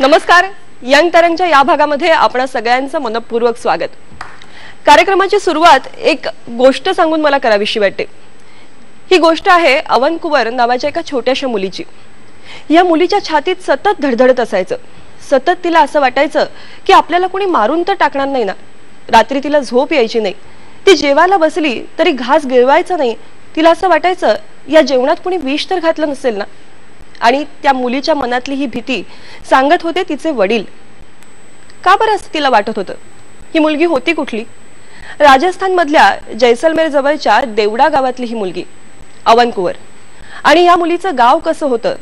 नमस्कार. यंग तरंगच्या या भागामध्ये आपण सगळ्यांचं मनपूर्वक स्वागत. कार्यक्रमाची सुरुवात एक गोष्ट सांगून मला करावीशी वाटते. ही गोष्ट आहे अवन कुवर नावाच्या एका छोट्याशा मुलीची. या मुलीच्या छातीत सतत धडधडत असायचं. सतत तिला असं वाटायचं की आपल्याला कोणी मारून तर टाकणार नाही ना. रात्री तिला झोप यायची नाही. ती जेवायला बसली तरी घास गिळवायचा नाही. तिला असं वाटायचं या जेवणात कोणी विष तर घातलं नसेल ना. आणि त्या मुलीच्या मनातली ही भीती सांगत होते तिचे वडील. का बरं असं तिला वाटत होतं? ही मुलगी होती कुठली? राजस्थान मधल्या जैसलमेर जवळच्या देवडा गावातली ही मुलगी अवन कुवर. आणि या मुलीचं गाव कसं होतं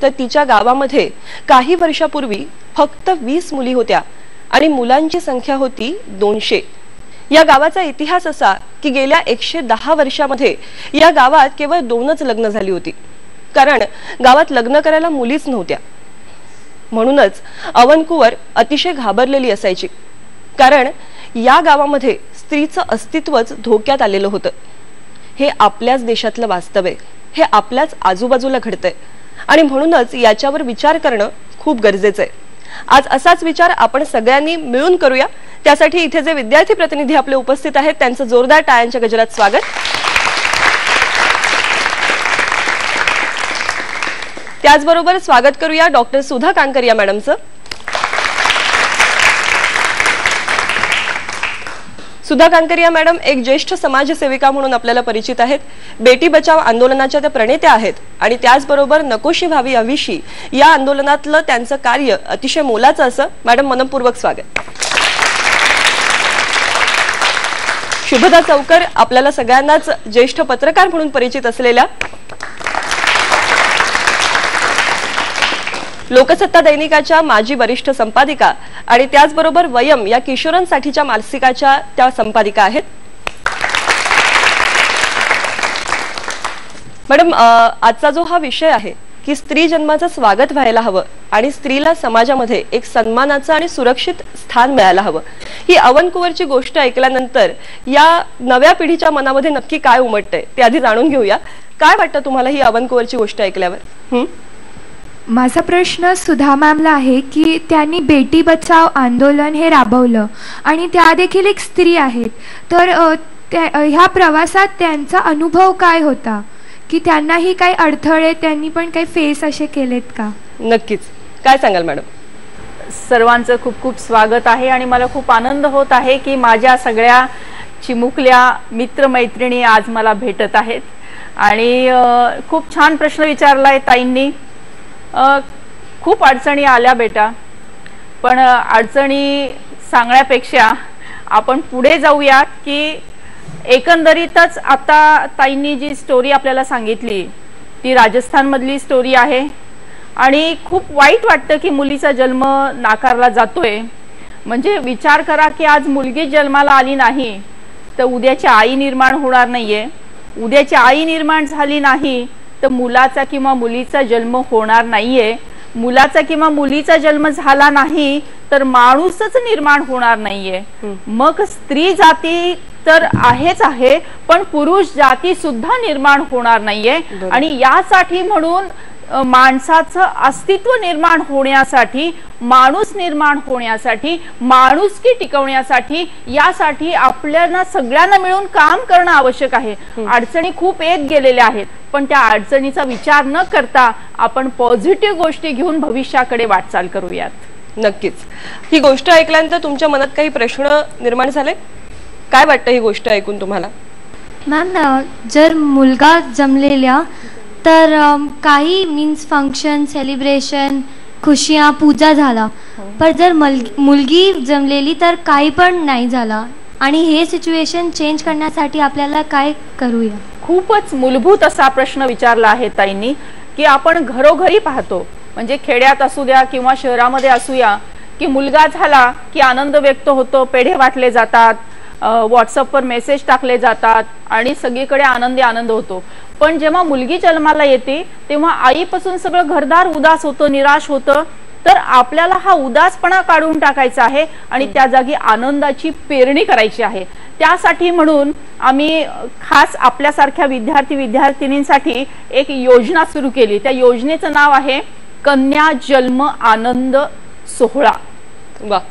तर तिच्या गावामध्ये काही वर्षापूर्वी फक्त 20 मुली होत्या आणि मुलांची संख्या होती 200. या गावाचा इतिहास असा की गेल्या 110 वर्षामध्ये या गावात केवळ 2च लग्न झाली होती. कारण गावात लग्न करायला मुलीच नव्हत्या. म्हणूनच अवन कुवर अतिशय घाबरलेली असायची. कारण या गावामध्ये स्त्रीचं अस्तित्वच धोक्यात आलेलं होतं. हे आपल्याच देशातलं वास्तव आहे. हे आपल्याच आजूबाजूला घडतंय आणि म्हणूनच याच्यावर विचार करणं खूप गरजेचं आहे. आज असाच विचार आपण सगळ्यांनी मिळून करूया. त्यासाठी इथे जे विद्यार्थी प्रतिनिधी आपले उपस्थित आहेत त्यांचं जोरदार टाळ्यांच्या गजरात स्वागत. त्याचबरोबर स्वागत करूया डॉक्टर सुधा कांकरिया मॅडमचं. सुधा कांकरिया मॅडम एक ज्येष्ठ समाजसेविका म्हणून आपल्याला परिचित आहेत. बेटी बचाव आंदोलनाच्या त्या प्रणेत्या आहेत आणि त्याचबरोबर नकोशी व्हावी हवीशी या आंदोलनातलं त्यांचं कार्य अतिशय मोलाचं असं. मॅडम मनपूर्वक स्वागत. शुभदा चौकर आपल्याला सगळ्यांनाच ज्येष्ठ पत्रकार म्हणून परिचित असलेल्या लोकसत्ता दैनिकाच्या माजी वरिष्ठ संपादिका आणि त्याचबरोबर वयम या किशोरांसाठीच्या मासिकाच्या त्या संपादिका आहेत. मॅडम, आजचा जो हा विषय आहे की स्त्री जन्माचं स्वागत व्हायला हवं आणि स्त्रीला समाजामध्ये एक सन्मानाचं आणि सुरक्षित स्थान मिळायला हवं, ही अवन कुवरची गोष्ट ऐकल्यानंतर या नव्या पिढीच्या मनामध्ये नक्की काय उमटतंय ते आधी जाणून घेऊया. काय वाटतं तुम्हाला ही अवन कुवरची गोष्ट ऐकल्यावर? माझा प्रश्न सुधा मॅमला आहे की त्यांनी बेटी बचाव आंदोलन हे राबवलं आणि त्या देखील एक स्त्री आहेत. तर ह्या प्रवासात त्यांचा अनुभव काय होता की त्यांनाही काही अडथळे त्यांनी पण काही फेस असे केलेत का? नक्कीच. काय सांगाल मॅडम? सर्वांचं खूप खूप स्वागत आहे आणि मला खूप आनंद होत आहे की माझ्या सगळ्या चिमुकल्या मित्रमैत्रिणी आज मला भेटत आहेत. आणि खूप छान प्रश्न विचारलाय ताईंनी. खूप अडचणी आल्या बेटा, पण अडचणी सांगण्यापेक्षा आपण पुढे जाऊयात की एकंदरीतच आता ताईंनी जी स्टोरी आपल्याला सांगितली ती राजस्थान मधली स्टोरी आहे आणि खूप वाईट वाटतं की मुलीचा जन्म नाकारला जातोय. म्हणजे विचार करा की आज मुलगी जन्माला आली नाही तर उद्याची आई निर्माण होणार नाहीये. उद्याची आई निर्माण झाली नाही तर मुलाचा किंवा मुलीचा जन्म होणार नाहीये. मुलाचा किंवा मुलीचा जन्म झाला नाही तर माणूसच निर्माण होणार नाहीये. मग स्त्री जाती तर आहेच आहे पण पुरुष जाती सुद्धा निर्माण होणार नाहीये. आणि यासाठी म्हणून माणसाचं अस्तित्व निर्माण होण्यासाठी, माणूस निर्माण होण्यासाठी, माणुसकी टिकवण्यासाठी यासाठी आपल्याला सगळ्यांना मिळून काम करणं आवश्यक आहे. अडचणी खूप येत गेलेल्या आहेत पण त्या अडचणीचा विचार न करता आपण पॉझिटिव्ह गोष्टी घेऊन भविष्याकडे वाटचाल करूयात. नक्कीच. ही गोष्ट ऐकल्यानंतर तुमच्या मनात काही प्रश्न निर्माण झाले? काय वाटतं ही गोष्ट ऐकून तुम्हाला? मॅम, जर मुलगा जमलेल्या तर काही मीन्स फंक्शन, सेलिब्रेशन, खुशियाँ, पूजा झाला. पण जर मुलगी जमलेली तर काही पण नाही झाला. आणि हे सिच्युएशन चेंज करण्यासाठी आपल्याला काय करूया? खूपच मूलभूत असा प्रश्न विचारला आहे ताईंनी की आपण घरोघरी पाहतो, म्हणजे खेड्यात असू द्या किंवा शहरामध्ये असूया, की मुलगा झाला की आनंद व्यक्त होतो, पेढे वाटले जातात, व्हॉट्सअपवर मेसेज टाकले जातात आणि सगळीकडे आनंदी आनंद होतो. पण जेव्हा मुलगी जन्माला येते तेव्हा आईपासून सगळं घरदार उदास होतं, निराश होतं. तर आपल्याला हा उदासपणा काढून टाकायचा आहे आणि त्या जागी आनंदाची पेरणी करायची आहे. त्यासाठी म्हणून आम्ही खास आपल्यासारख्या विद्यार्थी विद्यार्थिनींसाठी एक योजना सुरू केली. त्या योजनेचं नाव आहे कन्या जन्म आनंद सोहळा,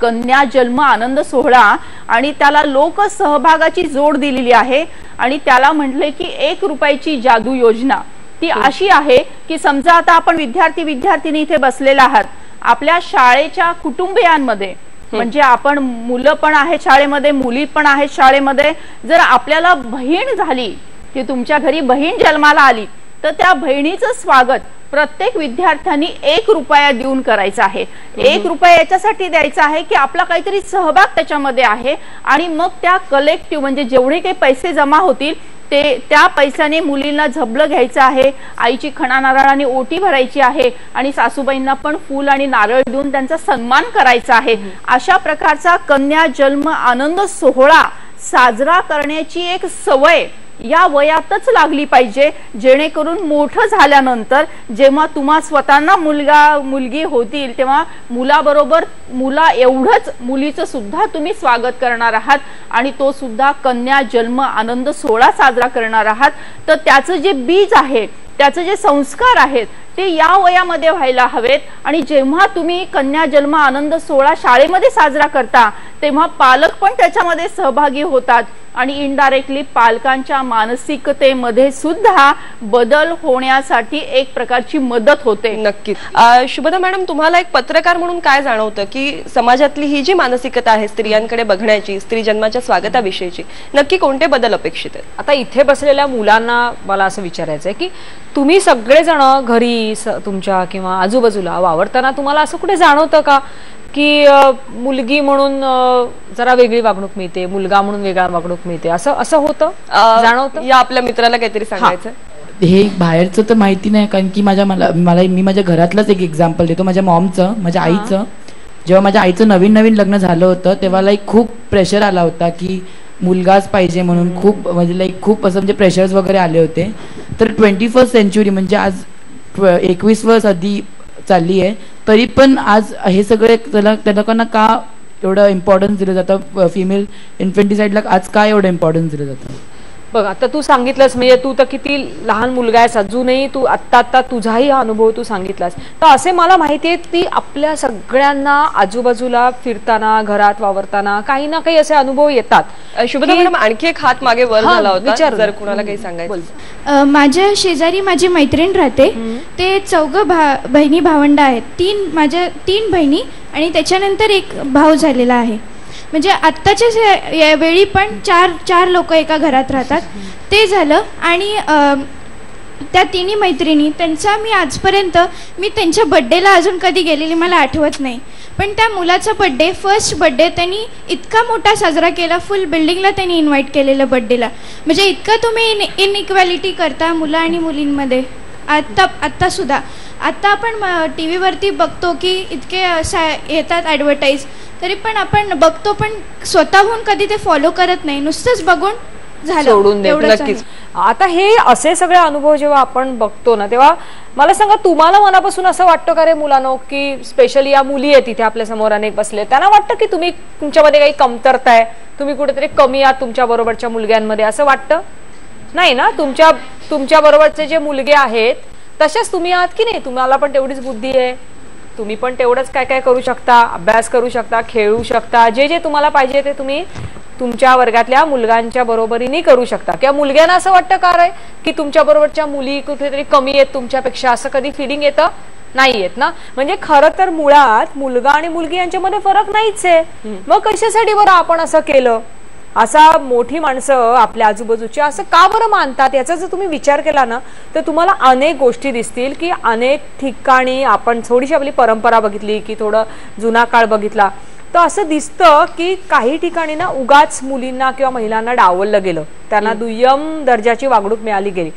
कन्या जन्म आनंद सोहळा, आणि त्याला लोक सहभागाची जोड दिलेली आहे. आणि त्याला म्हटले की 1 रुपयाची जादू योजना. ती अशी आहे की समजा आता आपण विद्यार्थी इथे बसलेला आहात, आपल्या शाळेच्या कुटुंबियांमध्ये, म्हणजे आपण मुलं पण आहेत शाळेमध्ये, मुली पण आहेत शाळेमध्ये, जर आपल्याला बहीण झाली की तुमच्या घरी बहीण जन्माला आली तर त्या बहिणीचं स्वागत प्रत्येक विद्यार्थ्यांनी 1 रुपया देऊन करायचं आहे. 1 रुपया याच्यासाठी द्यायचा आहे की आपला काहीतरी सहभाग त्याच्यामध्ये आहे. आणि मग त्या कलेक्टिव्ह म्हणजे जेवढे काही पैसे जमा होतील ते त्या पैशाने मुलींना झबलं घ्यायचं आहे, आईची खणा नारळाने ओटी भरायची आहे आणि सासूबाईंना पण फूल आणि नारळ देऊन त्यांचा सन्मान करायचा आहे. अशा प्रकारचा कन्या जन्म आनंद सोहळा साजरा करण्याची एक सवय या वयातच लागली पाहिजे, जेणेकरून मोठं झाल्यानंतर जेव्हा तुम्हा स्वतःना मुलगा मुलगी होतील तेव्हा मुलाबरोबर मुला एवढंच मुलीचं सुद्धा तुम्ही स्वागत करणार आहात आणि तो सुद्धा कन्या जन्म आनंद सोहळा साजरा करणार आहात. तर त्याचं जे बीज आहे, त्याचे जे संस्कार आहेत ते या वयामध्ये व्हायला हवेत. आणि जेव्हा तुम्ही कन्या जन्म आनंद सोहळा शाळेमध्ये साजरा करता तेव्हा पालक पण त्याच्यामध्ये सहभागी होतात आणि इनडायरेक्टली पालकांच्या मानसिकतेमध्ये सुद्धा बदल होण्यासाठी एक प्रकारची मदत होते. नक्कीच. शुभदा मॅडम, तुम्हाला एक पत्रकार म्हणून काय जाणवतं की समाजातली ही जी मानसिकता आहे स्त्रियांकडे बघण्याची, स्त्री जन्माच्या स्वागताविषयीची, नक्की कोणते बदल अपेक्षित आहेत? आता इथे बसलेल्या मुलांना मला असं विचारायचं आहे की तुम्ही सगळेजण घरी तुमच्या किंवा आजूबाजूला वावरताना तुम्हाला असं कुठे जाणवतं का की मुलगी म्हणून जरा वेगळी वागणूक मिळते, मुलगा म्हणून वेगळा वागणूक मिळते, असं असं होतं, जाणवतं? या आपल्या मित्राला काहीतरी सांगायचं. हे बाहेरचं तर माहिती नाही, कारण की मी माझ्या घरातलंच एक एक्झाम्पल देतो. माझ्या मॉमचं, माझ्या आईचं. जेव्हा माझ्या आईचं नवीन लग्न झालं होतं तेव्हा खूप प्रेशर आला होता की मुलगाच पाहिजे म्हणून. खूप म्हणजे खूप असं म्हणजे प्रेशर्स वगैरे आले होते. तर 21st सेंचुरी म्हणजे आज 21 वर्ष आधी चालली आहे, तरी पण आज हे सगळे त्या लोकांना का एवढं इम्पॉर्टन्स दिलं जातं? फिमेल इन्फेंटिसाइडला आज का एवढं इम्पॉर्टन्स दिलं जातं? बघ, आता तू सांगितलंस म्हणजे तू तर किती लहान मुलगा आहेस अजूनही, तू आत्ता तुझाही हा अनुभव तू सांगितलास. तर असे मला माहिती आहे की आपल्या सगळ्यांना आजूबाजूला फिरताना, घरात वावरताना काही ना काही असे अनुभव येतात. शुभदा मॅडम, आणखी एक हात मागे वर झाला होता, जर कुणाला काही सांगायचं. माझ्या शेजारी माझी मैत्रीण राहते. ते 4 बहिणी भावंड आहेत. 3 बहिणी आणि त्याच्यानंतर एक भाऊ झालेला आहे. म्हणजे आत्ताच्या वेळी पण 4 लोक एका घरात राहतात. ते झालं. आणि त्या 3 मैत्रिणी, त्यांचा मी आजपर्यंत त्यांच्या बड्डेला अजून कधी गेलेली मला आठवत नाही. पण त्या मुलाचा बड्डे, फर्स्ट बड्डे त्यांनी इतका मोठा साजरा केला. फुल बिल्डिंगला त्यांनी इन्व्हाइट केलेलं बड्डेला. म्हणजे इतकं तुम्ही इनइक्वॅलिटी करता मुलं आणि मुलींमध्ये. आत्ता सुद्धा आता आपण टी व्हीवरती बघतो की इतके येतात ॲडव्हर्टाईज, तरी पण आपण बघतो पण स्वतःहून कधी ते फॉलो करत नाही, नुसतंच बघून झालं सोडून देतो. नक्कीच. आता हे असे सगळे अनुभव जेव्हा आपण बघतो ना, तेव्हा मला सांगा, तुम्हाला मनापासून असं वाटतं का रे मुलांनो की स्पेशली या मुली आहेत इथे आपल्या समोर अनेक बसले, त्यांना वाटतं की तुम्ही तुमच्यामध्ये काही कमतरता आहे, तुम्ही कुठेतरी कमी आहात तुमच्या बरोबरच्या मुलग्यांमध्ये, असं वाटतं? नाही ना? तुमच्या बरोबरचे जे मुलगे आहेत तसेच तुम्ही आहात की नाही? तुम्हाला पण तेवढीच बुद्धी आहे, तुम्ही पण तेवढंच काय काय करू शकता, अभ्यास करू शकता, खेळू शकता, जे तुम्हाला पाहिजे ते तुम्ही तुमच्या वर्गातल्या मुलगांच्या बरोबरीने करू शकता. किंवा मुलग्यांना असं वाटतं का रे की तुमच्या बरोबरच्या मुली कुठेतरी कमी आहेत तुमच्यापेक्षा, असं कधी फिलिंग येतं? नाही येत ना. म्हणजे खरं तर मुळात मुलगा आणि मुलगी यांच्यामध्ये फरक नाहीच आहे. मग कशासाठी बरं आपण असं केलं? असा मोठी माणसं आपल्या आजूबाजूची असं का बरं मानतात, याचा जर तुम्ही विचार केला ना तर तुम्हाला अनेक गोष्टी दिसतील की अनेक ठिकाणी आपण थोडीशी आपली परंपरा बघितली की थोडं जुना काळ बघितला तर असं दिसतं की काही ठिकाणी ना उगाच मुलींना किंवा महिलांना डावललं गेलं, त्यांना दुय्यम दर्जाची वागणूक मिळाली गेली.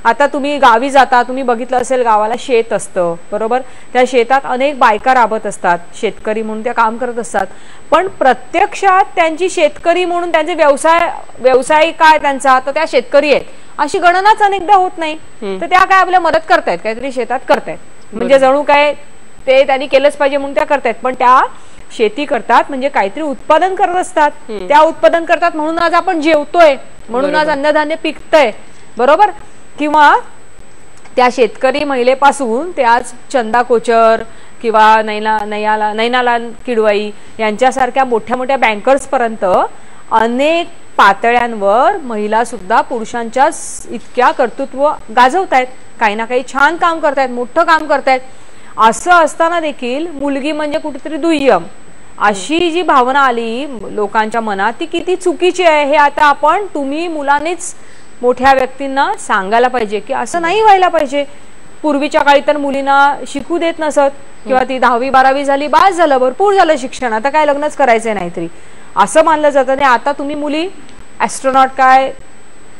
आता तुम्ही गावी जाता, तुम्ही बघितलं असेल गावाला शेत असतं, बरोबर? त्या शेतात अनेक बायका राबत असतात, शेतकरी म्हणून त्या काम करत असतात, पण प्रत्यक्षात त्यांची शेतकरी म्हणून त्यांचे व्यवसाय काय त्यांचा, तर त्या शेतकरी आहेत अशी गणनाच अनेकदा होत नाही. तर त्या काय आपल्या मदत करतायत, काहीतरी शेतात करतायत, म्हणजे जणू काय ते त्यांनी केलंच पाहिजे म्हणून त्या करतायत. पण त्या शेती करतात म्हणजे काहीतरी उत्पादन करत असतात, त्या उत्पादन करतात म्हणून आज आपण जेवतोय, म्हणून आज अन्नधान्य पिकतंय, बरोबर? किंवा त्या शेतकरी महिलेपासून ते आज चंदा कोचर किंवा नैनालाल किडवाई यांच्यासारख्या मोठ्या मोठ्या बँकर्सपर्यंत अनेक पातळ्यांवर महिला सुद्धा पुरुषांच्या इतक्या कर्तृत्व गाजवतायत, काही ना काही छान काम करतायत, मोठं काम करतायत. असं असताना देखील मुलगी म्हणजे कुठेतरी दुय्यम अशी जी भावना आली लोकांच्या मनात ती किती चुकीची आहे हे आता तुम्ही मुलांनीच मोठ्या व्यक्तींना सांगायला पाहिजे की असं नाही व्हायला पाहिजे. पूर्वीच्या काळी तर मुलींना शिकू देत नसत किंवा ती 10वी 12वी झाली बास झालं, भरपूर झालं शिक्षण, आता काय लग्नच करायचंय नाहीतरी असं मानलं जातं. आणि आता तुम्ही मुली ॲस्ट्रॉनॉट काय,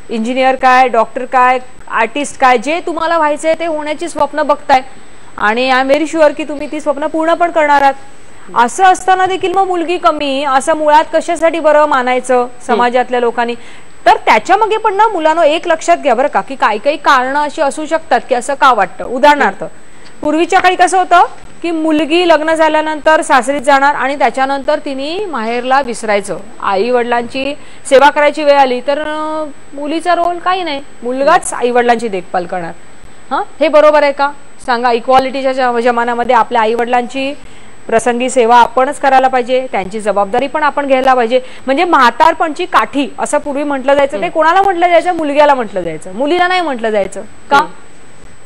इंजिनियर काय, डॉक्टर काय, आर्टिस्ट काय, जे तुम्हाला व्हायचंय ते होण्याची स्वप्न बघताय आणि आय एम व्हेरी शुअर की तुम्ही ती स्वप्न पूर्ण पण करणार आहात. असं असताना देखील मग मुलगी कमी असं मुळात कशासाठी बरं मानायचं समाजातल्या लोकांनी. तर त्याच्या मागे पण ना मुलांनो एक लक्षात घ्या बरं का की काही काही कारणं अशी असू शकतात की असं का वाटतं. उदाहरणार्थ पूर्वीच्या काळी कसं होतं की मुलगी लग्न झाल्यानंतर सासरीत जाणार आणि त्याच्यानंतर तिने माहेरला विसरायचं, आई वडिलांची सेवा करायची वेळ आली तर मुलीचा रोल काही नाही, मुलगाच आई वडिलांची देखभाल करणार. हे बरोबर आहे का सांगा. इक्वालिटीच्या जमान्यामध्ये आपल्या आई वडिलांची प्रसंगी सेवा आपणच करायला पाहिजे, त्यांची जबाबदारी पण आपण घ्यायला पाहिजे. म्हणजे म्हातारपणची काठी असं पूर्वी म्हटलं जायचं, ते कोणाला म्हटलं जायचं, मुलग्याला म्हटलं जायचं, मुलीला नाही म्हटलं जायचं. का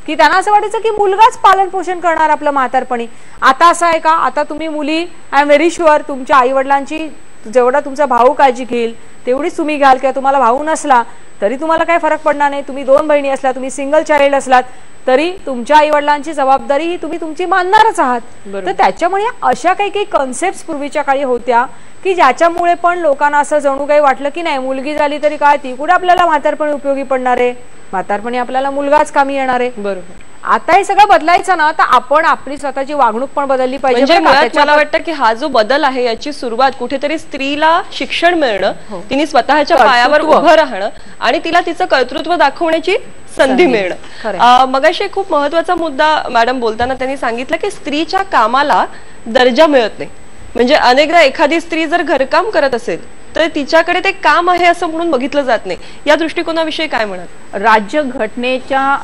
की त्यांना असं वाटायचं की मुलगाच पालन पोषण करणार आपलं म्हातारपणी. आता असं आहे का, आता तुम्ही मुली आय एम व्हेरी शुअर तुमच्या आई वडिलांची जेवढा तुमचा भाऊ काळजी घेईल तेवढीच तुम्ही घ्याल, किंवा तुम्हाला भाऊ नसला तरी तुम्हाला काय फरक पडणार नाही. तुम्ही 2 बहिणी असला, तुम्ही सिंगल चाइल्ड असलात तरी तुमच्या आई वडिलांची जबाबदारी ही तुम्ही तुमची मानणारच आहात. तर त्याच्यामुळे अशा काही काही कॉन्सेप्ट पूर्वीच्या काळी होत्या की ज्याच्यामुळे पण लोकांना असं जणू काही वाटलं की नाही मुलगी झाली तरी काय, ती कुठे आपल्याला म्हातारपणी उपयोगी पडणार आहे, म्हातारपणी आपल्याला मुलगाच कामी येणार आहे. बरोबर. आता हे सगळं बदलायचं ना तर आपण आपली स्वतःची वागणूक पण बदलली पाहिजे. म्हणजे मला वाटतं की हा जो बदल आहे याची सुरुवात कुठेतरी स्त्रीला शिक्षण मिळणं, तिने स्वतःच्या पायावर उभं राहणं आणि तिला तिचं कर्तृत्व दाखवण्याची संधी मिळणं. मगाशी खूप महत्वाचा मुद्दा मॅडम बोलताना त्यांनी सांगितलं की स्त्रीच्या कामाला दर्जा मिळत नाही. म्हणजे अनेकदा एखादी स्त्री जर घरकाम करत असेल तर तिच्याकडे ते काम आहे असं म्हणून बघितलं जात नाही. या दृष्टिकोनाविषयी काय म्हणाल. राज्य घटनेच्या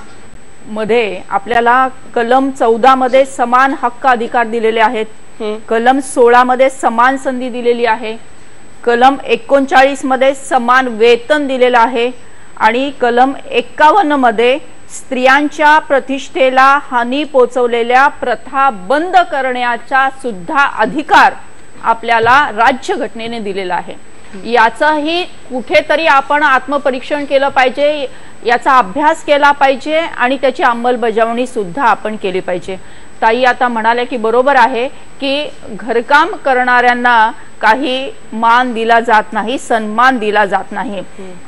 मध्ये आपल्याला कलम 14 मध्ये समान हक्क अधिकार दिलेले आहेत, कलम 16 मध्ये समान संधी दिलेली आहे, कलम 39 मध्ये समान वेतन दिलेलं आहे आणि कलम 51 मध्ये स्त्रियांच्या प्रतिष्ठेला हानी पोचवलेल्या प्रथा बंद करण्याचा सुद्धा अधिकार आपल्याला राज्य घटनेने दिलेला आहे. याचंही कुठेतरी आपण आत्मपरीक्षण केलं पाहिजे, याचा अभ्यास केला पाहिजे आणि त्याची अंमलबजावणी सुद्धा आपण केली पाहिजे. ताई आता म्हणाले की बरोबर आहे की घरकाम करणाऱ्यांना काही मान दिला जात नाही, सन्मान दिला जात नाही.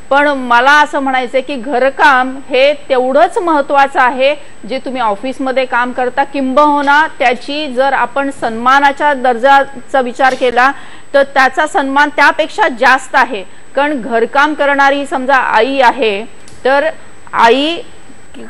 पण मला असं म्हणायचंय की घरकाम हे तेवढंच महत्वाचं आहे जे तुम्ही ऑफिसमध्ये काम करता, किंबहुना त्याची जर आपण सन्मानाच्या दर्जाचा विचार केला तर त्याचा सन्मान त्यापेक्षा जास्त आहे. कारण घरकाम करणारी समजा आई आहे तर आई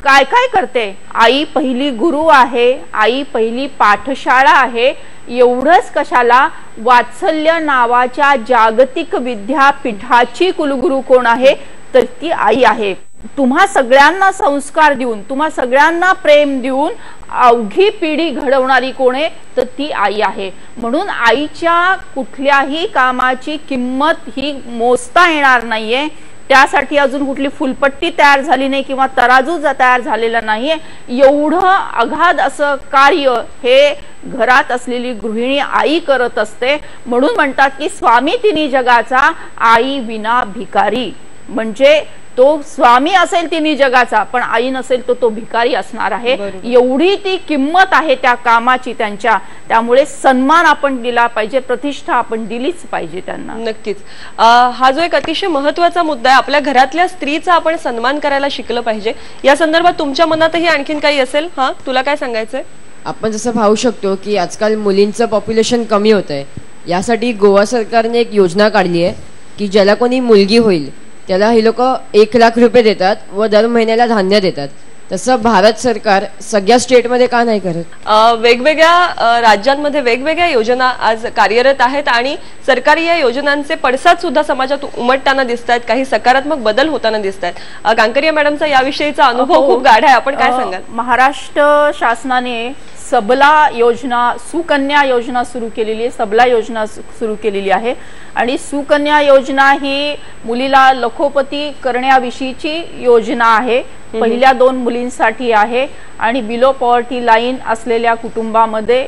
काय काय करते, आई पहिली गुरु आहे, आई पहिली पाठशाळा आहे. एवढंच कशाला, वात्सल्य नावाच्या जागतिक विद्यापीठाची कुलगुरू कोण आहे तर ती आई आहे. तुम्हा सगळ्यांना संस्कार देऊन, तुम्हा सगळ्यांना प्रेम देऊन अवघी पिढी घडवणारी कोण आहे तर ती आई आहे. म्हणून आईच्या कुठल्याही कामाची किंमत ही मोजता येणार नाहीये. त्यासाठी अजून कुठली फुलपट्टी तयार झाली नाही किंवा तराजू तयार झालेला नाहीये. एवढं अगाध असं कार्य हे घरात असलेली गृहिणी आई करत असते. म्हणून म्हणतात की स्वामी तिन्ही जगाचा, आई विना भिकारी. म्हणजे तो स्वामी असेल तिन्ही जगाचा पण आई नसेल तर तो भिकारी असणार आहे. एवढी ती किंमत आहे त्या कामाची त्यांच्या. त्यामुळे सन्मान आपण दिला पाहिजे, प्रतिष्ठा आपण दिलीच पाहिजे त्यांना. नक्कीच. हा जो एक अतिशय महत्वाचा मुद्दा आहे, आपल्या घरातल्या स्त्रीचा आपण सन्मान करायला शिकलं पाहिजे. या संदर्भात तुमच्या मनातही आणखीन काही असेल. हा, तुला काय सांगायचंय. आपण जसं पाहू शकतो की आजकाल मुलींचं पॉप्युलेशन कमी होत आहे. यासाठी गोवा सरकारने एक योजना काढली आहे की ज्याला कोणी मुलगी होईल त्याला हे लोक 1 लाख रुपये देतात व दर महिन्याला धान्य देतात. तसं भारत सरकार सगळ्या स्टेटमध्ये का नाही करत? वेगवेगळ्या राज्यांमध्ये वेगवेगळ्या योजना आज कार्यरत आहेत आणि सरकारी या योजनांचे पडसाद सुद्धा समाजात उमटताना दिसत आहेत, काही सकारात्मक बदल होताना दिसत आहेत. कांकरिया मॅडमचा याविषयीचा अनुभव खूप गाढा आहे, आपण काय सांगाल? महाराष्ट्र शासनाने सबला योजना, सुकन्या योजना सुरू केलेली आहे, सबला योजना सुरू केलेली आहे आणि सुकन्या योजना ही मुलीला लखोपती करण्याविषयीची योजना आहे. पहिल्या 2 मुलींसाठी आहे आणि बिलो पॉवर्टी लाईन असलेल्या कुटुंबामध्ये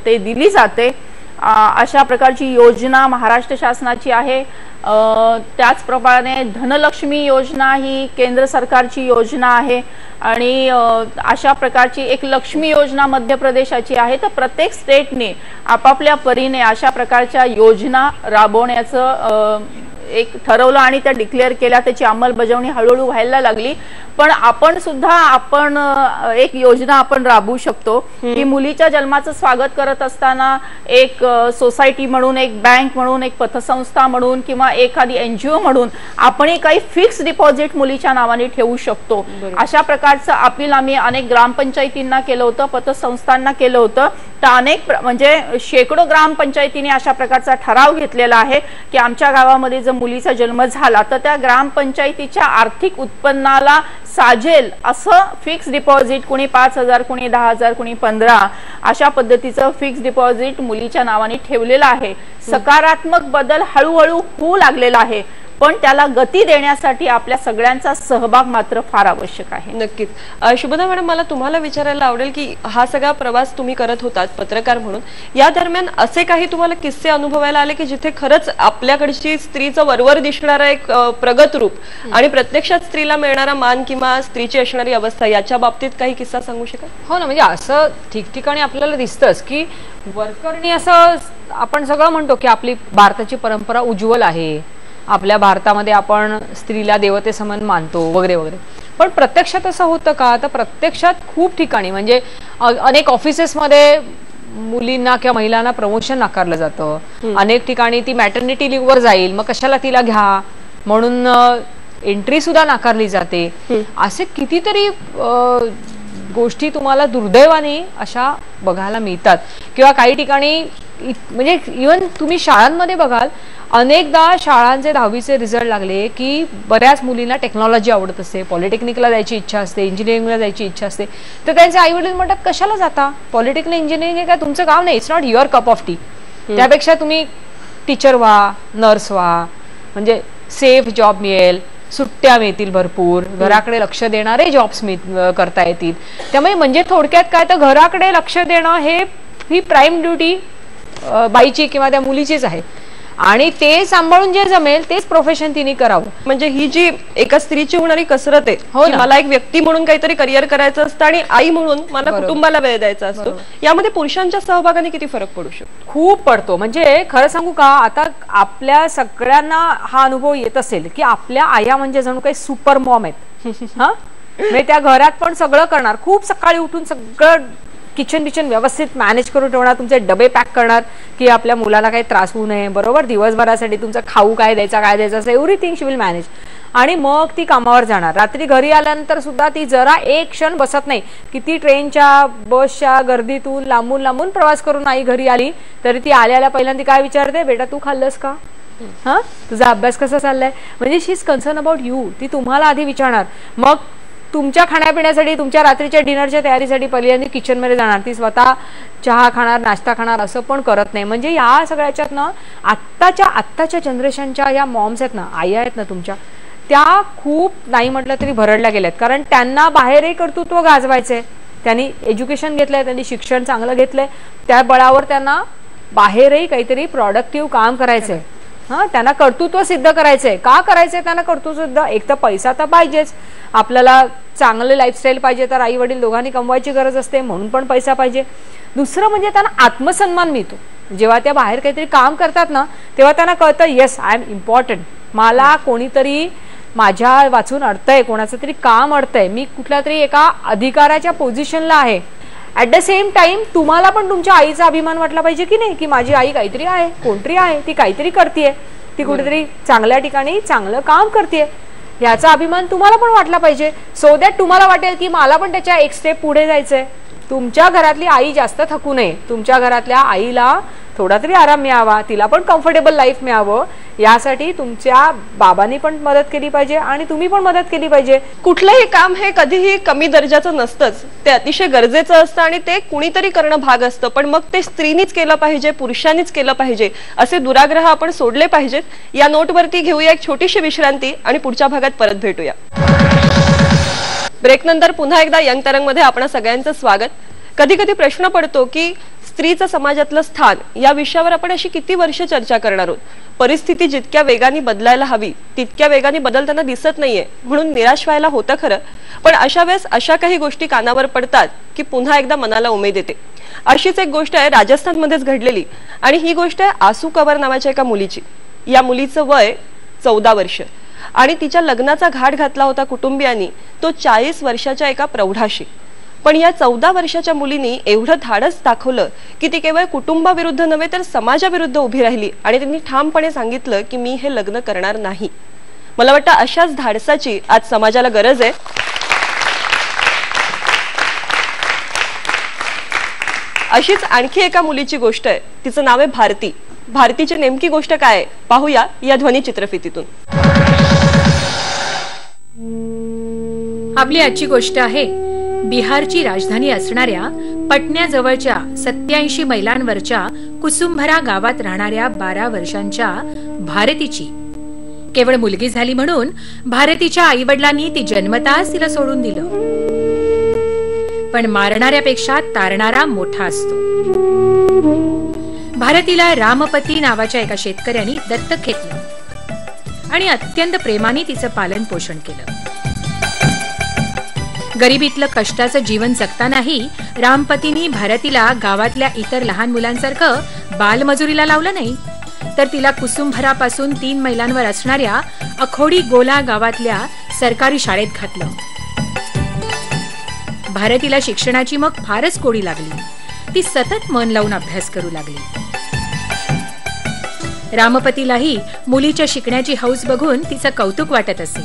ते दिली जाते. अशा प्रकारची योजना महाराष्ट्र शासनाची आहे. त्याचप्रमाणे धनलक्ष्मी योजना ही केंद्र सरकारची योजना आहे आणि अशा प्रकारची एक लक्ष्मी योजना मध्य प्रदेशाची आहे. तर प्रत्येक स्टेटने आपापल्या परीने अशा प्रकारच्या योजना राबवण्याचं एक ठरवलं आणि त्या डिक्लेअर केल्या. त्याची अंमलबजावणी हळूहळू व्हायला लागली. पण आपण सुद्धा एक योजना आपण राबवू शकतो की मुलीच्या जन्माचं स्वागत करत असताना एक सोसायटी म्हणून, एक बँक म्हणून, एक पतसंस्था म्हणून किंवा एखादी NGO म्हणून आपण काही फिक्स डिपॉझिट मुलीच्या नावाने ठेवू शकतो. अशा प्रकारचं अपील आम्ही अनेक ग्रामपंचायतींना केलं होतं, पतसंस्थांना केलं होतं. तर अनेक म्हणजे शेकडो ग्रामपंचायतींनी अशा प्रकारचा ठराव घेतलेला आहे की आमच्या गावामध्ये जर मुलीचा जन्म झाला तर त्या ग्रामपंचायतीच्या आर्थिक उत्पन्नाला साजेल असं फिक्स डिपॉझिट, कोणी 5,000, कोणी 10,000, कोणी 15, अशा पद्धतीचं फिक्स डिपॉझिट मुलीच्या नावाने ठेवलेलं आहे. सकारात्मक बदल हळूहळू होऊ लागलेला आहे, पण त्याला गती देण्यासाठी आपल्या सगळ्यांचा सहभाग मात्र फार आवश्यक आहे. नक्कीच. शुभदा मॅडम, मला तुम्हाला विचारायला आवडेल की हा सगळा प्रवास तुम्ही करत होतात पत्रकार म्हणून, या दरम्यान असे काही तुम्हाला किस्से अनुभवायला आले की जिथे खरंच आपल्याकडची स्त्रीचं वरवर दिसणारा एक प्रगत रूप आणि प्रत्यक्षात स्त्रीला मिळणारा मान किंवा स्त्रीची असणारी अवस्था, याच्या बाबतीत काही किस्सा सांगू शकाल? हो ना, म्हणजे असं ठिकठिकाणी आपल्याला दिसतंच की वरकरणी असं आपण सगळं म्हणतो की आपली भारताची परंपरा उज्ज्वल आहे, आपल्या भारतामध्ये आपण स्त्रीला देवतेसमान मानतो वगैरे वगैरे. पण प्रत्यक्षात असं होतं का? तर प्रत्यक्षात खूप ठिकाणी म्हणजे अनेक ऑफिसेसमध्ये मुलींना किंवा महिलांना प्रमोशन नाकारलं जातं. अनेक ठिकाणी ती मॅटर्निटी लिव्हवर जाईल, मग कशाला तिला घ्या म्हणून एंट्री सुद्धा नाकारली जाते. असे कितीतरी गोष्टी तुम्हाला दुर्दैवाने अशा बघायला मिळतात. किंवा काही ठिकाणी म्हणजे इव्हन तुम्ही शाळांमध्ये बघाल, अनेकदा शाळांचे 10वीचे रिझल्ट लागले की बऱ्याच मुलींना टेक्नॉलॉजी आवडत असते, पॉलिटेक्निकला जायची इच्छा असते, इंजिनिअरिंगला जायची इच्छा असते, तर त्यांचे आई वडील म्हणतात कशाला जाता, पॉलिटेक्निक इंजिनिअरिंग हे काय तुमचं काम नाही, it's not your cup of T. त्यापेक्षा तुम्ही टीचर व्हा, नर्स व्हा, म्हणजे सेफ जॉब मिळेल, सुट्ट्या मिळतील भरपूर, घराकडे लक्ष देणारे जॉब्स करता येतील. त्यामुळे म्हणजे थोडक्यात काय, तर घराकडे लक्ष देणं ही प्राईम ड्युटी बाईची किंवा त्या मुलीचीच आहे आणि ते सांभाळून जे जमेल तेच प्रोफेशन तिने करावं. म्हणजे ही जी एका स्त्रीची होणारी कसरत आहे, हो, मला एक व्यक्ती म्हणून काहीतरी करिअर करायचं असतं आणि आई म्हणून मला कुटुंबाला वेळ द्यायचा असतो, यामध्ये पुरुषांच्या सहभागाने किती फरक पडू शकतो? खूप पडतो. म्हणजे खरं सांगू का, आता आपल्या सगळ्यांना हा अनुभव येत असेल की आपल्या आया म्हणजे जणू काही सुपर मॉम आहेत. हा, म्हणजे त्या घरात पण सगळं करणार, खूप सकाळी उठून सगळं किचन व्यवस्थित मॅनेज करून ठेवणार, तुमचे डबे पॅक करणार की आपल्या मुलाला काही त्रास होऊ नये, बरोबर, दिवसभरासाठी तुमचा खाऊ काय द्यायचा असं एव्हरीथिंग शी विल मॅनेज. आणि मग ती कामावर जाणार. रात्री घरी आल्यानंतर सुद्धा ती जरा एक क्षण बसत नाही. किती ट्रेनच्या बसच्या गर्दीतून लांबून प्रवास करून आई घरी आली तरी ती आल्याला पहिल्यांदा काय विचारते, बेटा तू खाल्लंस का, हा तुझा अभ्यास कसा चाललाय, म्हणजे शी इज कन्सर्न अबाउट यू. ती तुम्हाला आधी विचारणार, मग तुमच्या खाण्यापिण्यासाठी, तुमच्या रात्रीच्या डिनरच्या तयारीसाठी पहिल्यांदा किचनमध्ये जाणार. ती स्वतः चहा खाणार, नाश्ता खाणार असं पण करत नाही. म्हणजे या सगळ्याच्यात ना आत्ताच्या जनरेशनच्या या मॉम्स आहेत ना, आया आहेत ना तुमच्या, त्या खूप नाही म्हटलं तरी भरडल्या गेल्यात. कारण त्यांना बाहेरही कर्तृत्व गाजवायचंय, त्यांनी एज्युकेशन घेतलंय, त्यांनी शिक्षण चांगलं घेतलंय, त्या बळावर त्यांना बाहेरही काहीतरी प्रोडक्टिव्ह काम करायचंय. त्यांना कर्तृत्व सिद्ध करायचंय. का करायचंय त्यांना कर्तृत्व सिद्ध? एक तर पैसा तर पाहिजेच, आपल्याला चांगले लाईफस्टाईल पाहिजे तर आई वडील दोघांनी कमवायची गरज असते, म्हणून पण पैसा पाहिजे. दुसरं म्हणजे त्यांना आत्मसन्मान मिळतो. जेव्हा त्या बाहेर काहीतरी काम करतात ना, तेव्हा त्यांना कळतं येस आय एम इम्पॉर्टंट, मला कोणीतरी माझ्या वाचून अडतंय, कोणाचं तरी काम अडतंय, मी कुठल्या तरी एका अधिकाराच्या पोझिशनला आहे. ऍट द सेम टाइम तुम्हाला पण तुमच्या आईचा अभिमान वाटला पाहिजे की नाही, की माझी आई काहीतरी आहे, कोणतरी आहे, ती काहीतरी करतेय, ती कुठेतरी चांगल्या ठिकाणी चांगलं काम करतेय. ह्याचा अभिमान तुम्हाला पण वाटला पाहिजे, सो दॅट तुम्हाला वाटेल की मला पण त्याच्या एक स्टेप पुढे जायचंय. तुमच्या घरातली आई जास्त थकू नये, तुमच्या घरातल्या आईला थोडा तरी आराम मिळावा, तिला पण कम्फर्टेबल लाईफ मिळावं, यासाठी तुमच्या बाबांनी पण मदत केली पाहिजे आणि तुम्ही पण मदत केली पाहिजे. कुठलंही काम हे कधीही कमी दर्जाचं नसतंच, ते अतिशय गरजेचं असतं आणि ते कुणीतरी करणं भाग असतं. पण मग ते स्त्रीनीच केलं पाहिजे, पुरुषांनीच केलं पाहिजे असे दुराग्रह आपण सोडले पाहिजेत. या नोटवरती घेऊया एक छोटीशी विश्रांती आणि पुढच्या भागात परत भेटूया. ब्रेक नंतर पुन्हा एकदा यंग तरंगमध्ये आपणा सगळ्यांचं स्वागत. कधी कधी प्रश्न पडतो की स्त्रीचं समाजातलं स्थान या विषयावर आपण अशी किती वर्ष चर्चा करणार आहोत. परिस्थिती जितक्या वेगाने बदलायला हवी तितक्या वेगाने बदलताना दिसत नाहीये, म्हणून निराश व्हायला होतं खरं. पण अशा वेळेस अशा काही गोष्टी कानावर पडतात की पुन्हा एकदा मनाला उमेद येते. अशीच एक गोष्ट आहे राजस्थानमध्येच घडलेली, आणि ही गोष्ट आहे आसू कंवर नावाच्या एका मुलीची. या मुलीचं वय 14 वर्ष आणि तिच्या लग्नाचा घाट घातला होता कुटुंबियांनी तो 40 वर्षाच्या एका प्रौढाशी. पण या 14 वर्षाच्या मुलीने एवढं धाडस दाखवलं की ती केवळ कुटुंबाविरुद्ध नव्हे तर समाजाविरुद्ध उभी राहिली आणि त्यांनी ठामपणे सांगितलं की मी हे लग्न करणार नाही. मला वाटतं अशाच धाडसाची आज समाजाला गरज आहे. अशीच आणखी एका मुलीची गोष्ट आहे, तिचं नाव आहे भारती. भारतीची नेमकी गोष्ट काय आहे पाहूया या ध्वनी चित्रफितीतून. आपली आजची गोष्ट आहे बिहारची राजधानी असणाऱ्या पटण्याजवळच्या 87 मैलांवरच्या कुसुंभरा गावात राहणाऱ्या 12 वर्षांच्या भारतीची. केवळ मुलगी झाली म्हणून भारतीच्या आईवडिलांनी ती जन्मताच तिला सोडून दिलं. पण मारणाऱ्यापेक्षा तारणारा मोठा असतो. भारतीला रामपती नावाच्या एका शेतकऱ्यांनी दत्तक घेतलं आणि अत्यंत प्रेमाने तिचं पालन पोषण केलं. गरिबीतलं कष्टाचं जीवन जगतानाही रामपतींनी भारतीला गावातल्या इतर लहान मुलांसारखं बालमजुरीला लावलं नाही, तर तिला कुसुंभरापासून 3 मैलांवर असणाऱ्या अखोडी गोला गावातल्या सरकारी शाळेत घातलं. भारतीला शिक्षणाची मग फारच कोडी लागली. ती सतत मन लावून अभ्यास करू लागली. रामपतीलाही मुलीच्या शिकण्याची हौस बघून तिचं कौतुक वाटत असे.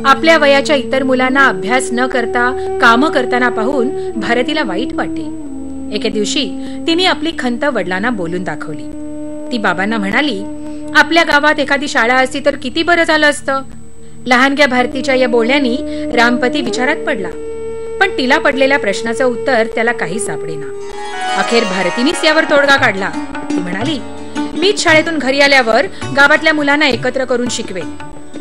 आपल्या वयाच्या इतर मुलांना अभ्यास न करता कामं करताना पाहून भारतीला वाईट वाटे. एके दिवशी तिने आपली खंत वडिलांना बोलून दाखवली. ती बाबांना म्हणाली, आपल्या गावात एखादी शाळा असती तर किती बरं झालं असतं. लहानग्या भारतीच्या या बोलण्यानी रामपती विचारात पडला, पण तिला पडलेल्या प्रश्नाचं उत्तर त्याला काही सापडेना. अखेर भारतीनेच यावर तोडगा काढला. ती म्हणाली, मीच शाळेतून घरी आल्यावर गावातल्या मुलांना एकत्र करून शिकवेन.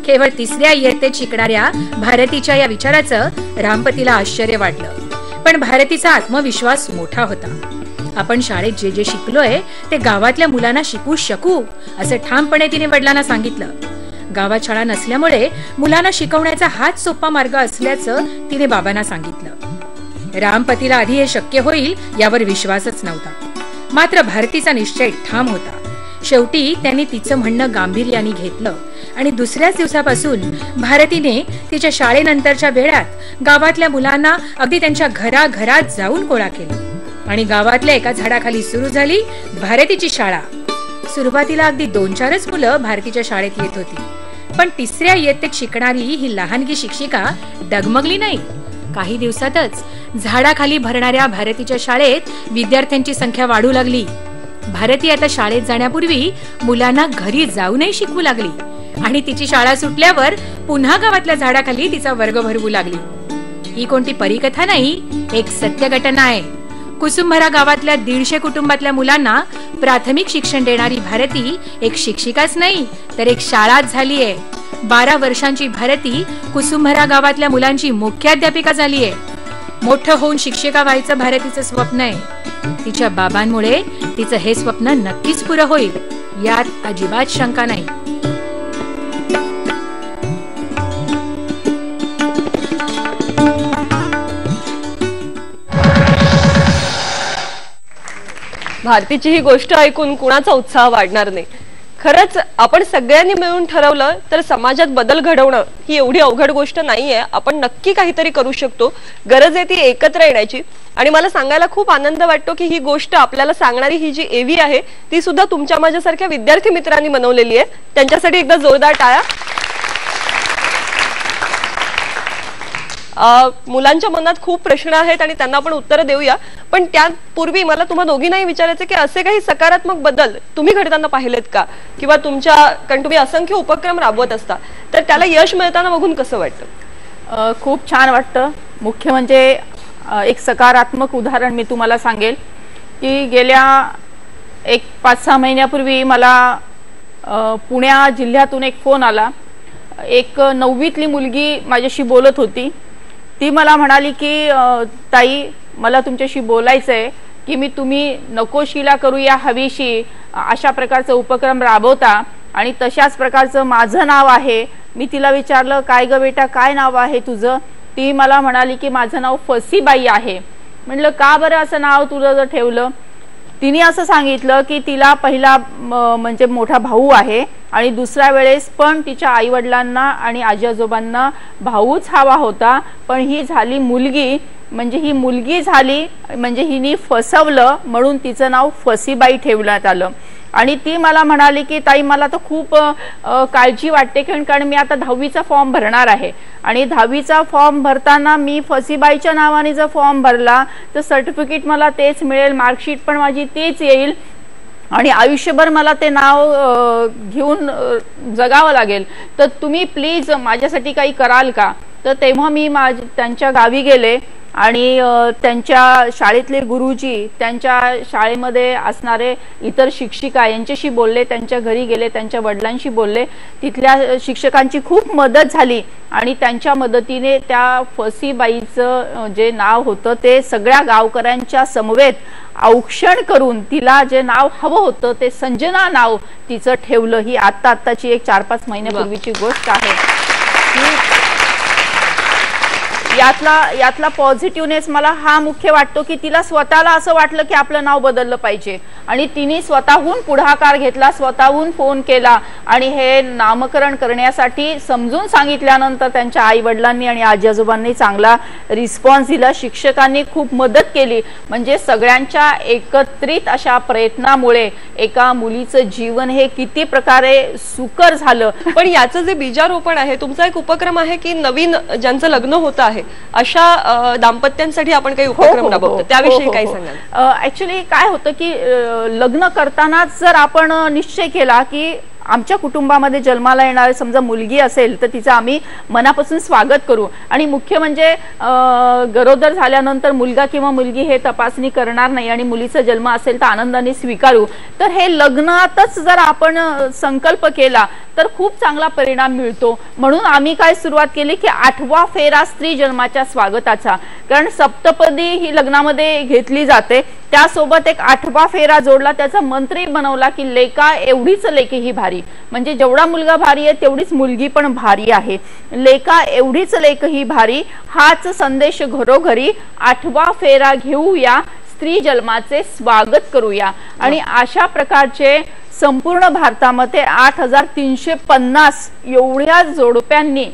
केवळ 3ऱ्या इयत्तेत शिकणाऱ्या भारतीच्या या विचाराचं रामपतीला आश्चर्य वाटलं, पण भारतीचा आत्मविश्वास मोठा होता. आपण शाळेत जे जे शिकलोय ते गावातल्या मुलांना शिकवू शकू असं ठामपणे तिने वडिलांना सांगितलं. गावात शाळा नसल्यामुळे मुलांना शिकवण्याचा हाच सोपा मार्ग असल्याचं तिने बाबांना सांगितलं. रामपतीला आधी हे शक्य होईल यावर विश्वासच नव्हता, मात्र भारतीचा निश्चय ठाम होता. शेवटी त्यांनी तिचं म्हणणं गांभीर्याने घेतलं आणि दुसऱ्याच दिवसापासून भारतीने तिच्या शाळेनंतरच्या वेळात गावातल्या मुलांना अगदी त्यांच्या घराघरात जाऊन गोळा केलं आणि गावातल्या एका झाडाखाली सुरू झाली भारतीची शाळा. सुरुवातीला अगदी 2-4च मुलं भारतीच्या शाळेत येत होती, पण 3ऱ्या इयत्तेत शिकणारी ही लहानगी शिक्षिका डगमगली नाही. काही दिवसातच झाडाखाली भरणाऱ्या भारतीच्या शाळेत विद्यार्थ्यांची संख्या वाढू लागली. भारती आता शाळेत जाण्यापूर्वी मुलांना घरी जाऊनही शिकवू लागली आणि तिची शाळा सुटल्यावर पुन्हा गावातल्या झाडाखाली तिचा वर्ग भरवू लागली. ही कोणती परीकथा नाही, एक सत्य घटना आहे. कुसुंभरा गावातल्या 150 कुटुंबातल्या मुलांना प्राथमिक शिक्षण देणारी भारती एक शिक्षिकाच नाही तर एक शाळाच झालीये. 12 वर्षांची भारती कुसुंभरा गावातल्या मुलांची मुख्याध्यापिका झालीये. मोठं होऊन शिक्षिका व्हायचं भारतीचं स्वप्न आहे. तिच्या बाबांमुळे तिचं हे स्वप्न नक्कीच पुरं होईल, यात अजिबात शंका नाही. भारतीची ही गोष्ट ऐकून कुणाचा उत्साह वाढणार नाही. खरंच आपण सगळ्यांनी मिळून ठरवलं तर समाजात बदल घडवणं ही एवढी अवघड गोष्ट नाहीये. आपण नक्की काहीतरी करू शकतो. गरज आहे ती एकत्र येण्याची. आणि मला सांगायला खूप आनंद वाटतो की ही गोष्ट आपल्याला सांगणारी ही जी एव्ही आहे ती सुद्धा तुमच्या माझ्यासारख्या विद्यार्थी मित्रांनी बनवलेली आहे. त्यांच्यासाठी एकदा जोरदार टाळ्या. मुलांच्या मनात खूप प्रश्न आहेत आणि त्यांना आपण उत्तरं देऊया, पण त्यापूर्वी मला तुम्हा दोघींनाही विचारायचं की असे काही सकारात्मक बदल तुम्ही घडताना पाहिलेत का, किंवा कारण तुम्ही असंख्य उपक्रम राबवत असता, तर त्याला यश मिळताना बघून कसं वाटतं? खूप छान वाटतं. मुख्य म्हणजे एक सकारात्मक उदाहरण मी तुम्हाला सांगेल की गेल्या 5-6 महिन्यापूर्वी मला पुण्या जिल्ह्यातून एक फोन आला. एक 9वीतली मुलगी माझ्याशी बोलत होती. ती मला म्हणाली की ताई, मला तुमच्याशी बोलायचं आहे की तुम्ही नकोशीला करूया हवीशी अशा प्रकारचा उपक्रम राबवता आणि तशाच प्रकारचं माझं नाव आहे. मी तिला विचारलं, काय ग बेटा, काय नाव आहे तुझं? ती मला म्हणाली की माझं नाव फसीबाई आहे. म्हटलं, का बरं असं नाव तुझं जर ठेवलं? तिने असं सांगितलं की तिला पहिला म्हणजे मोठा भाऊ आहे आणि दुसऱ्या वेळेस पण तिच्या आई वडिलांना आणि आजी आजोबांना भाऊच हवा होता, पण ही झाली मुलगी, म्हणजे ही मुलगी झाली म्हणजे हिने फसवलं, म्हणून तिचं नाव फसीबाई ठेवण्यात आलं. आणि ती मला म्हणाली की ताई, मला तर खूप काळजी वाटते, कारण मी आता 10वीचा फॉर्म भरणार आहे आणि 10वीचा फॉर्म भरताना मी फसीबाईच्या नावाने जर फॉर्म भरला तर सर्टिफिकेट मला तेच मिळेल, मार्कशीट पण माझी तेच येईल आणि आयुष्यभर मला ते नाव घेऊन जगावं लागेल. तर तुम्ही प्लीज माझ्यासाठी काही कराल का? तर तेव्हा मी त्यांच्या गावी गेले आणि त्यांच्या शाळेतले गुरुजी, त्यांच्या शाळेमध्ये असणारे इतर शिक्षिका यांच्याशी बोलले, त्यांच्या घरी गेले, त्यांच्या वडिलांशी बोलले. तिथल्या शिक्षकांची खूप मदत झाली आणि त्यांच्या मदतीने त्या फसीबाईचं जे नाव होतं ते सगळ्या गावकऱ्यांच्या समवेत औक्षण करून तिला जे नाव हवं होतं ते संजना नाव तिचं ठेवलं. ही आत्ताची एक 4-5 महिन्यापूर्वीची गोष्ट आहे. यातला पॉझिटिव्हनेस मला हा मुख्य वाटतो की तिला स्वतःला असं वाटलं की आपलं नाव बदललं पाहिजे आणि तिने स्वतःहून पुढाकार घेतला, स्वतःहून फोन केला आणि हे नामकरण करण्यासाठी समजून सांगितल्यानंतर त्यांच्या आई वडिलांनी आणि आजी आजोबांनी चांगला रिस्पॉन्स दिला. शिक्षकांनी खूप मदत केली. म्हणजे सगळ्यांच्या एकत्रित अशा प्रयत्नामुळे एका मुलीचं जीवन हे किती प्रकारे सुकर झालं. पण याचं जे बीजारोपण आहे, तुमचा एक उपक्रम आहे की नवीन ज्यांचं लग्न होतं आहे अशा दाम्पत्यांसाठी आपण काही उपक्रम राबवतो, त्याविषयी काय सांगाल? ऍक्च्युली काय होतं की लग्न करतानाच जर आपण निश्चय केला की आमच्या कुटुंबामध्ये जन्माला येणारी समजा मुलगी असेल तर तिचं आम्ही मनापासून स्वागत करू आणि मुख्य म्हणजे गरोदर झाल्यानंतर मुलगा किंवा मुलगी हे तपासणी करणार नाही आणि मुलीचा जन्म असेल तर आनंदाने स्वीकारू. तर हे लग्नातच जर आपण संकल्प केला तर खूप चांगला परिणाम मिळतो. म्हणून आम्ही काय सुरुवात केली की 8वा फेरा स्त्री जन्माच्या स्वागताचा, कारण सप्तपदी ही लग्नामध्ये घेतली जाते, त्यासोबत एक 8वा फेरा जोडला. त्याचा मंत्रही बनवला की लेका एवढीच लेकी ही भारी, म्हणजे जेवढा मुलगा भारी आहे तेवढीच मुलगी पण भारी आहे. लेका एवढीच लेक ही भारी, हाच संदेश घरोघरी 8वा फेरा घेऊया, स्त्री जन्माचे स्वागत करूया. आणि अशा प्रकारचे संपूर्ण भारतामध्ये 8350 एवढ्या जोडप्यांनी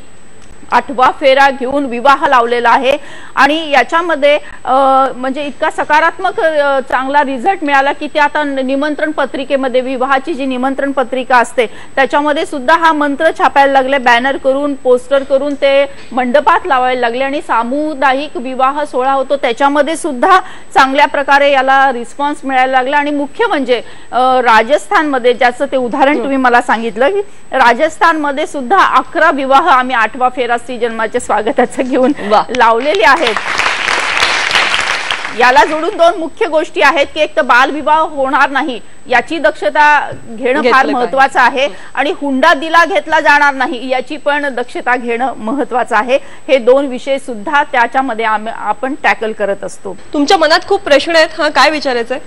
8वा फेरा घेऊन विवाह लावलेला आहे. आणि याच्यामध्ये म्हणजे इतका सकारात्मक चांगला रिझल्ट मिळाला की ते आता निमंत्रण पत्रिकेमध्ये, विवाहाची जी निमंत्रण पत्रिका असते त्याच्यामध्ये सुद्धा हा मंत्र छापायला लागले, बॅनर करून, पोस्टर करून ते मंडपात लावायला लागले आणि सामुदायिक विवाह सोहळा होतो त्याच्यामध्ये सुद्धा चांगल्या प्रकारे याला रिस्पॉन्स मिळायला लागला. आणि मुख्य म्हणजे राजस्थानमध्ये, ज्याचं ते उदाहरण तुम्ही मला सांगितलं, की राजस्थानमध्ये सुद्धा 11 विवाह आम्ही 8वा फेरा स्त्री जन्माच्या स्वागताचं घेऊन लावलेले आहेत. याला जोडून 2 मुख्य गोष्टी आहेत की एक तर बालविवाह होणार नाही याची दक्षता घेणं फार महत्वाचं आहे आणि हुंडा दिला घेतला जाणार नाही याची पण दक्षता घेणं महत्वाचं आहे. हे 2 विषय सुद्धा त्याच्यामध्ये आपण टॅकल करत असतो. तुमच्या मनात खूप प्रश्न आहेत, हा काय विचारायचंय?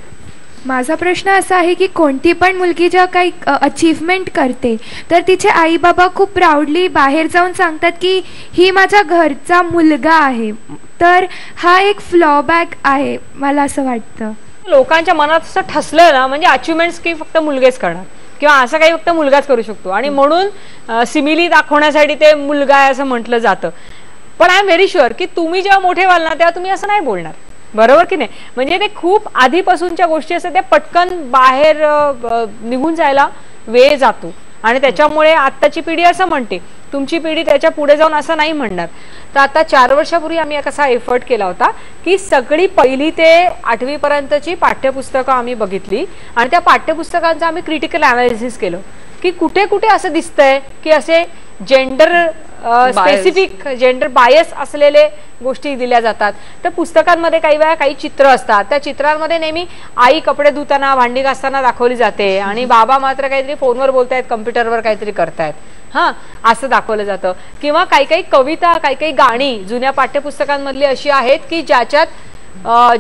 माझा प्रश्न असा आहे की कोणती पण मुलगी जेव्हा काही अचीवमेंट करते तर तिचे आई बाबा खूप प्राऊडली बाहेर जाऊन सांगतात की ही माझ्या घरचा मुलगा आहे, तर हा एक फ्लॉबॅक आहे मला असं वाटतं. लोकांच्या मनात असं ठसलं ना, म्हणजे अचिव्हमेंट्स की फक्त मुलगेच करणार किंवा असं काही फक्त मुलगाच करू शकतो आणि म्हणून सिमिली दाखवण्यासाठी ते मुलगा आहे असं म्हटलं जातं. पण आय एम व्हेरी शुअर की तुम्ही जेव्हा मोठे व्हाल ना तेव्हा तुम्ही असं नाही बोलणार, बरोबर की नाही? म्हणजे ते खूप आधीपासूनच्या गोष्टी असतात, त्या पटकन बाहेर निघून जायला वेळ जातो आणि त्याच्यामुळे आत्ताची पिढी असं म्हणते, तुमची पिढी त्याच्या पुढे जाऊन असं नाही म्हणणार. तर आता 4 वर्षापूर्वी आम्ही कसा एफर्ट केला होता की सगळी 1ली ते 8वी पर्यंतची पाठ्यपुस्तकं आम्ही बघितली आणि त्या पाठ्यपुस्तकांचं आम्ही क्रिटिकल अनालिसिस केलं की कुठे कुठे असं दिसतंय की असे जेंडर स्पेसिफिक जेंडर बायस असलेले गोष्टी दिल्या जातात. तर पुस्तकांमध्ये काही वेळा काही चित्र असतात, त्या चित्रांमध्ये नेहमी आई कपडे धुताना भांडी घासताना दाखवली जाते आणि बाबा मात्र काहीतरी फोनवर बोलतायत, कम्प्युटरवर काहीतरी करतायत, हा असं दाखवलं जातं. किंवा काही काही कविता, काही काही गाणी जुन्या पाठ्यपुस्तकांमधली अशी आहेत की ज्याच्यात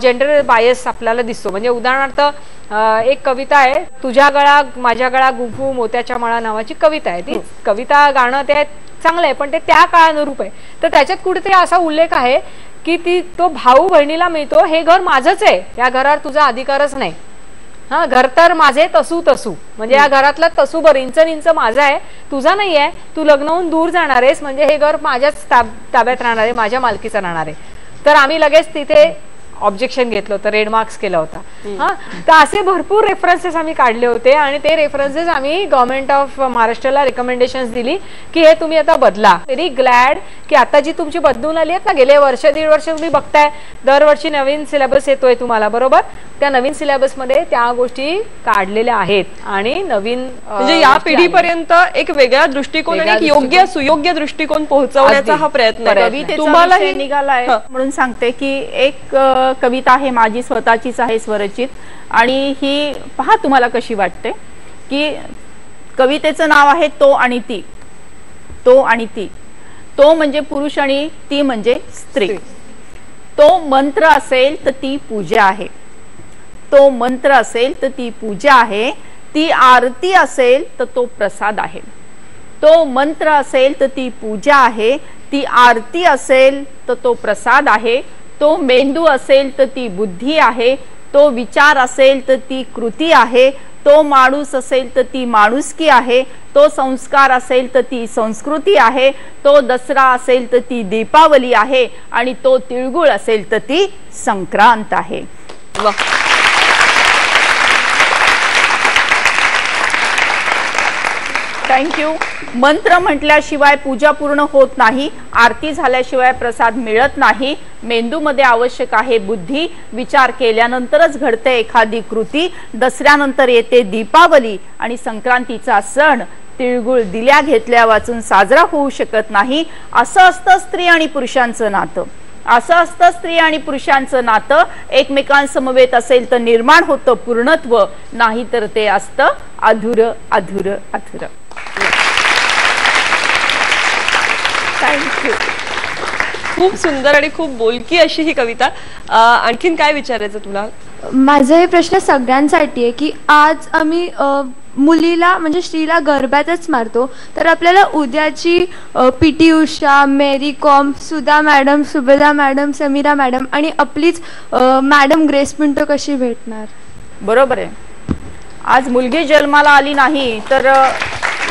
जेंडर बायस आपल्याला दिसतो. म्हणजे उदाहरणार्थ एक कविता आहे, तुझ्या गळा माझ्या गळा गुंफू मोत्याच्या माळा नावाची कविता आहे. ती कविता गाणं ते चांगलं आहे पण ते त्या काळानुरूप आहे. तर त्याच्यात कुठेतरी असा उल्लेख आहे की तो भाऊ बहिणीला मिळतो, हे घर माझंच आहे, या घरावर तुझा अधिकारच नाही, हा घर तर माझे तसू तसू, म्हणजे या घरातला तसूभर इंच इंच माझा आहे, तुझा नाही आहे, तू लग्न होऊन दूर जाणार आहेस म्हणजे हे घर माझ्याच ताब्यात राहणार आहे, माझ्या मालकीचं राहणार आहे. तर आम्ही लगेच तिथे ऑब्जेक्शन घेतलं होतं, रेड मार्क्स केला होता. हा तर असे भरपूर रेफरन्सेस आम्ही काढले होते आणि ते रेफरन्सेस आम्ही गव्हर्नमेंट ऑफ महाराष्ट्राला रिकमेंडेशन्स दिली की हे तुम्ही आता बदला. व्हेरी ग्लॅड की आता जी तुमची बदलून आली आहेत ना, गेले 1-1.5 वर्ष तुम्ही बघताय दरवर्षी नवीन सिलेबस येतोय तुम्हाला, बरोबर, त्या नवीन सिलेबस मध्ये त्या गोष्टी काढलेल्या आहेत आणि नवीन म्हणजे या पिढीपर्यंत एक वेगळा दृष्टिकोन आणि एक योग्य सुयोग्य दृष्टिकोन पोहोचवण्याचा हा प्रयत्न आहे. तुम्हाला निघालाय म्हणून सांगते की एक कविता आहे माझी स्वतःचीच आहे, स्वरचित, आणि ही पहा तुम्हाला कशी वाटते. की कवितेचं नाव आहे तो आणि ती. तो आणि ती. तो म्हणजे पुरुष आणि ती म्हणजे स्त्री. तो मंत्र असेल तर ती पूजा आहे. तो मंत्र असेल तर ती पूजा आहे. ती आरती असेल तर तो प्रसाद आहे. तो मंत्र असेल तर ती पूजा आहे. ती आरती असेल तर तो प्रसाद आहे. तो मेंदू असेल तर ती बुद्धी आहे. तो विचार असेल तर ती कृती आहे. तो माणूस असेल तर ती माणुसकी आहे. तो संस्कार असेल तर ती संस्कृती आहे. तो दसरा असेल तर ती दीपावली आहे आणि तो तिळगुळ असेल तर ती संक्रांत आहे. थँक्यू. मंत्र म्हटल्याशिवाय पूजा पूर्ण होत नाही. आरती झाल्याशिवाय प्रसाद मिळत नाही. मेंदूमध्ये आवश्यक आहे बुद्धी. विचार केल्यानंतरच घडते एखादी कृती. दसऱ्यानंतर येते दीपावली आणि संक्रांतीचा सण तिळगुळ दिल्या घेतल्या वाचून साजरा होऊ शकत नाही. असं असतं स्त्री आणि पुरुषांचं नातं. असं असतं स्त्री आणि पुरुषांचं नातं. एकमेकांसमवेत असेल तर निर्माण होतं पूर्णत्व, नाही तर ते असतं अधुरं अधुरं अधुरं. थँक्यू. खूप सुंदर आणि खूप बोलकी अशी ही कविता. आणखीन काय विचारायचं तुला? माझा हे प्रश्न सगळ्यांसाठी आहे की आज आम्ही मुलीला म्हणजे स्त्रीला गर्भातच मारतो, तर आपल्याला उद्याची PT उषा, मेरी कॉम, सुधा madam, Subeda madam, Sameera madam आणि आपलीच मॅडम ग्रेस पिंटो कशी भेटणार? बरोबर आहे. आज मुलगी जन्माला आली नाही तर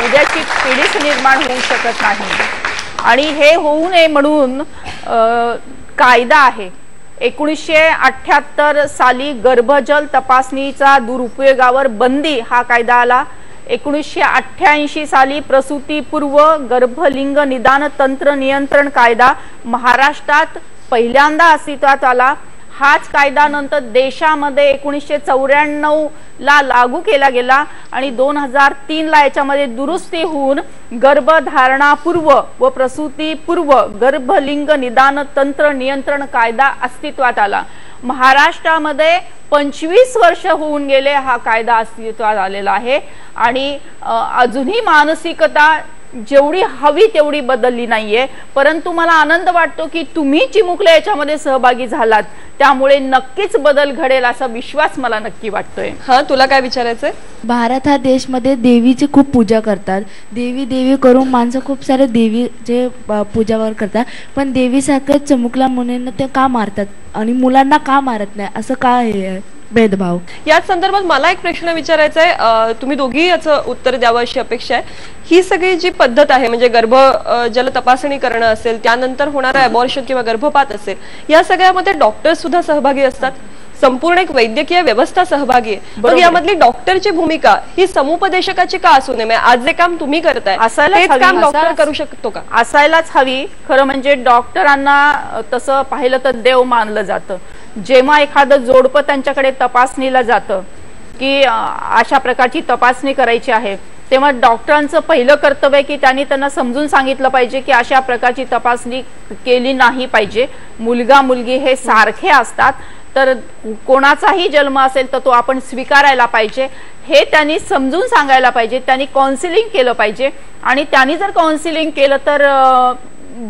उद्याची पिढीच निर्माण होऊ शकत नाही. आणि हे होऊ नये म्हणून कायदा आहे. 1978 साली गर्भजल तपासणीचा दुरुपयोगावर बंदी हा कायदा आला. 1988 साली प्रसूतीपूर्व गर्भलिंग निदान तंत्र नियंत्रण कायदा महाराष्ट्रात पहिल्यांदा अस्तित्वात आला. हाच कायदा नंतर देशामध्ये 1994 ला लागू केला गेला आणि 2003 ला याच्यामध्ये दुरुस्ती होऊन गर्भधारणापूर्व व प्रसूतीपूर्व गर्भलिंग निदान तंत्र नियंत्रण कायदा अस्तित्वात आला. महाराष्ट्रामध्ये 25 वर्ष होऊन गेले हा कायदा अस्तित्वात आलेला आहे आणि अजूनही मानसिकता जेवढी हवी तेवढी बदलली नाहीये. परंतु मला आनंद वाटतो की तुम्ही चिमुकले याच्यामध्ये सहभागी झालात, त्यामुळे नक्कीच बदल घडेल असा विश्वास मला नक्की वाटतोय. हा, तुला काय विचारायचंय? भारत हा देशमध्ये देवीची खूप पूजा करतात. देवी देवी करून माणसं खूप सारे देवीचे पूजा करतात, पण देवीसारखं चिमुकल्या मुलींना ते का मारतात आणि मुलांना का मारत नाही, असं का हे भेदभाव? याच संदर्भात मला एक प्रश्न विचारायचा आहे. तुम्ही दोघी याचं उत्तर द्यावं अशी अपेक्षा आहे. ही सगळी जी पद्धत आहे म्हणजे गर्भजल तपासणी करणं असेल, त्यानंतर होणारा अबॉर्शन किंवा गर्भपात असेल, या सगळ्यामध्ये डॉक्टर सुद्धा सहभागी असतात. संपूर्ण एक वैद्यकीय व्यवस्था सहभागी आहे. मग यामधली डॉक्टरची भूमिका ही समुपदेशकाची का असू नये? आज जे काम तुम्ही करताय तेच काम डॉक्टर करू शकतो का? असायलाच हवी. खरं म्हणजे डॉक्टरांना तसं पाहिलं तर देव मानलं जातं. जेव्हा एखादं जोडपं त्यांच्याकडे तपासणीला जातं की अशा प्रकारची तपासणी करायची आहे, तेव्हा डॉक्टरांचं पहिलं कर्तव्य की त्यांना समजून सांगितलं पाहिजे की अशा प्रकारची तपासणी केली नाही पाहिजे. मुलगा मुलगी हे सारखे असतात, तर कोणाचाही जन्म असेल तर तो आपण स्वीकारायला पाहिजे हे त्यांनी समजून सांगायला पाहिजे. त्यांनी काउन्सिलिंग केलं पाहिजे आणि त्यांनी जर काउन्सिलिंग केलं तर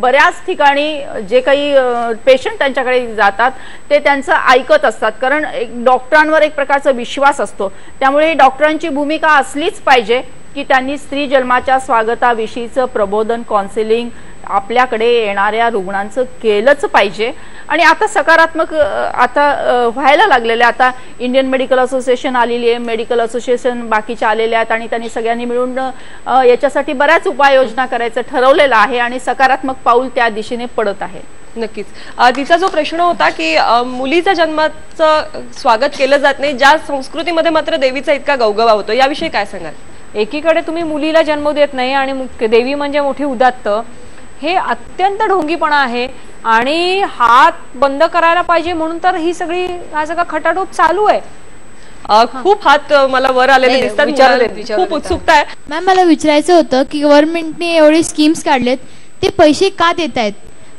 बऱ्याच ठिकाणी जे काही पेशंट त्यांच्याकडे जातात ते त्यांचं ऐकत असतात, कारण डॉक्टरांवर एक प्रकारचा विश्वास असतो. त्यामुळे डॉक्टरांची भूमिका असलीच पाहिजे की त्यांनी स्त्री जन्माच्या स्वागताविषयीचं प्रबोधन, काउन्सिलिंग आपल्याकडे येणाऱ्या रुग्णांचं केलंच पाहिजे. आणि आता सकारात्मक आता व्हायला लागलेले, आता इंडियन मेडिकल असोसिएशन आलेली आहे, मेडिकल असोसिएशन बाकीचे आलेले आहेत आणि त्यांनी सगळ्यांनी मिळून याच्यासाठी बऱ्याच उपाययोजना करायचं ठरवलेलं आहे आणि सकारात्मक पाऊल त्या दिशेने पडत आहे. नक्कीच. तिचा जो प्रश्न होता की मुलीच्या जन्माचं स्वागत केलं जात नाही, ज्या संस्कृतीमध्ये मात्र देवीचा इतका गवगवा होतो, याविषयी काय सांगाल? एकीकडे तुम्ही मुलीला जन्म देत नाही आणि देवी म्हणजे मोठी उदात्त, हे अत्यंत ढोंगीपणा आहे आणि हात बंद करायला पाहिजे. म्हणून तर ही सगळी हा सगळा खटाटोप चालू आहे. खूप हात मला वर आलेले दिसतात, खूप उत्सुकता आहे. मॅम, मला विचारायचं होतं की गव्हर्नमेंटने एवढे स्कीम्स काढलेत, ते पैसे का देत आहेत?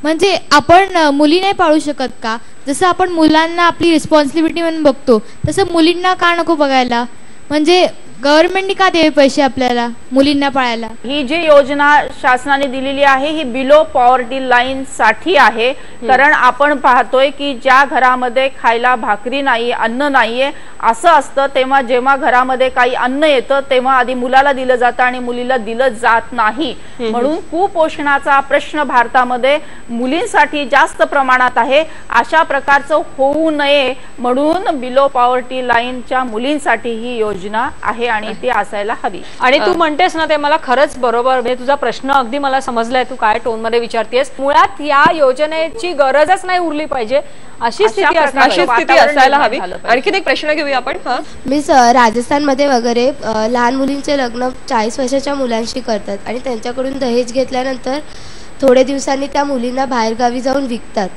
म्हणजे आपण मुली नाही पाळू शकत का? जसं आपण मुलांना आपली रिस्पॉन्सिबिलिटी म्हणून बघतो तसं मुलींना का नको बघायला? म्हणजे गव्हर्नमेंटने का द्यावे पैसे आपल्याला मुलींना पाळायला? ही जी योजना शासनाने दिलेली आहे ही बिलो पॉवर्टी लाईन साठी आहे. कारण आपण पाहतोय की ज्या घरामध्ये खायला भाकरी नाही, अन्न नाहीये असं असतं, तेव्हा जेव्हा घरामध्ये काही अन्न येतं तेव्हा आधी मुलाला दिलं जातं आणि मुलीला दिलं जात नाही. म्हणून कुपोषणाचा प्रश्न भारतामध्ये मुलींसाठी जास्त प्रमाणात आहे. अशा प्रकारचं होऊ नये म्हणून बिलो पॉवर्टी लाईनच्या मुलींसाठी ही योजना आहे आणि ती असायला हवी. आणि तू म्हणतेस ना, ते मला खरंच बरोबर, म्हणजे तुझा प्रश्न अगदी मला समजलाय, तू काय टोन मध्ये विचारतेस. मुळात या योजनेची गरजच नाही उरली पाहिजे अशी स्थिती असायला हवी. आणखीन एक प्रश्न घेऊया आपण. मी राजस्थानमध्ये वगैरे लहान मुलींचे लग्न 40 वर्षाच्या मुलांशी करतात आणि त्यांच्याकडून दहेज घेतल्यानंतर थोडे दिवसांनी त्या मुलींना बाहेरगावी जाऊन विकतात.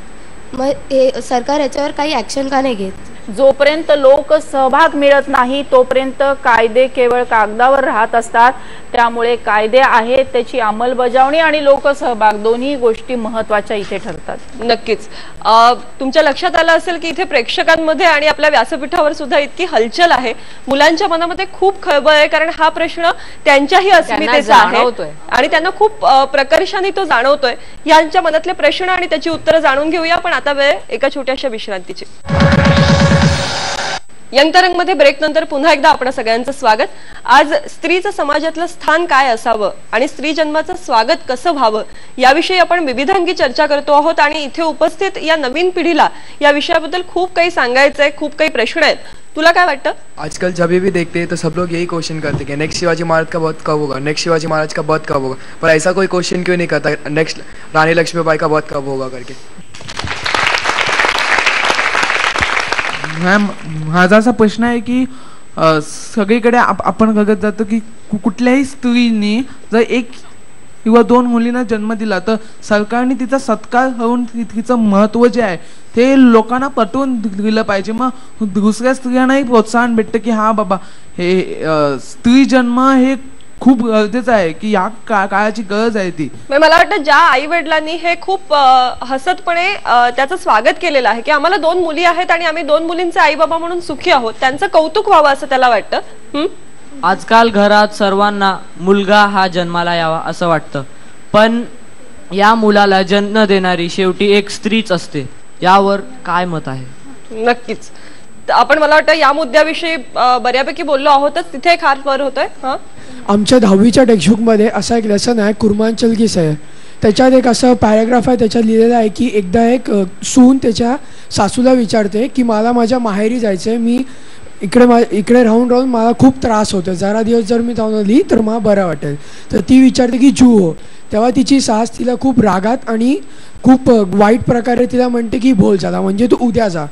मग हे सरकार याच्यावर काही ऍक्शन का नाही घेत? जोपर्यंत लोक सहभाग मिळत नाही तोपर्यंत कायदे केवळ कागदावर राहत असतात. त्यामुळे कायदे आहेत, त्याची अंमलबजावणी आणि लोकसहभाग दोन्ही गोष्टी महत्त्वाच्या इथे ठरतात. नक्कीच. तुमच्या लक्षात आलं असेल की इथे प्रेक्षकांमध्ये आणि आपल्या व्यासपीठावर सुद्धा इतकी हलचल आहे. मुलांच्या मनामध्ये खूप खळबळ आहे, कारण हा प्रश्न त्यांच्याही अस्मितेचा आहे आणि त्यांना खूप प्रकर्षाने तो जाणवतोय. यांच्या मनातले प्रश्न आणि त्याची उत्तरं जाणून घेऊया, पण आता वेळ एका छोट्याशा विश्रांतीची. यंग तरंग मध्ये ब्रेक नंतर पुन्हा एकदा आपण सगळ्यांचं स्वागत. आज स्त्रीचं समाजातलं स्थान काय असावं आणि स्त्री जन्माचं स्वागत कसं व्हावं याविषयी आपण विविधांगी चर्चा करतो आहोत आणि इथे उपस्थित या नवीन पिढीला या विषयाबद्दल खूप काही सांगायचंय, खूप काही प्रश्न आहेत. तुला काय वाटतं? आजकल जब भी देखते हैं तो सब लोग यही क्वेश्चन करते हैं नेक्स्ट शिवाजी महाराज का बर्थ कब होगा, नेक्स्ट शिवाजी महाराज का बर्थ कब होगा, पर ऐसा कोई क्वेश्चन क्यों नहीं करता नेक्स्ट रानी लक्ष्मीबाई का बर्थ कब होगा करके. मॅम, माझा असा प्रश्न आहे की सगळीकडे आपण बघत जातो की कुठल्याही स्त्रीने जर एक किंवा 2 मुलींना जन्म दिला तर सरकारने तिचा सत्कार करून तिचं महत्त्व जे आहे ते लोकांना पटवून दिलं पाहिजे. मग दुसऱ्या स्त्रियांनाही प्रोत्साहन भेटतं की हा बाबा हे स्त्री जन्म हे खूप गरजेचं आहे, की या काळाची गरज आहे ती. मला वाटतं ज्या आई वडिलांनी हे खूप हसतपणे त्याचं स्वागत केलेलं आहे की आम्हाला 2 मुली आहेत आणि आम्ही 2 मुलींचे आई बाबा म्हणून सुखी आहोत, त्यांचं कौतुक व्हावं असं त्याला वाटतं. आजकाल घरात सर्वांना मुलगा हा जन्माला यावा असं वाटतं, पण या मुलाला जन्म देणारी शेवटी एक स्त्रीच असते. यावर काय मत आहे? नक्कीच. आपण मला वाटतं या मुद्द्याविषयी बऱ्यापैकी बोललो आहोतच. तिथे एक हात वर होतोय. आमच्या 10वीच्या टेक्स्टबुकमध्ये असा एक लेसन आहे कुर्मांचल की सैर. त्याच्यात एक असं पॅराग्राफ आहे, त्याच्यात लिहिलेलं आहे की एकदा एक सून त्याच्या सासूला विचारते की मला माझ्या माहेरी जायचं आहे, मी इकडे राहून मला खूप त्रास होतो, जरा दिवस जर मी जाऊन आली तर मला बरं वाटेल. तर ती विचारते की जू हो. तेव्हा तिची सास तिला खूप रागात आणि खूप वाईट प्रकारे तिला म्हणते की बोल झाला म्हणजे तू उद्या जा.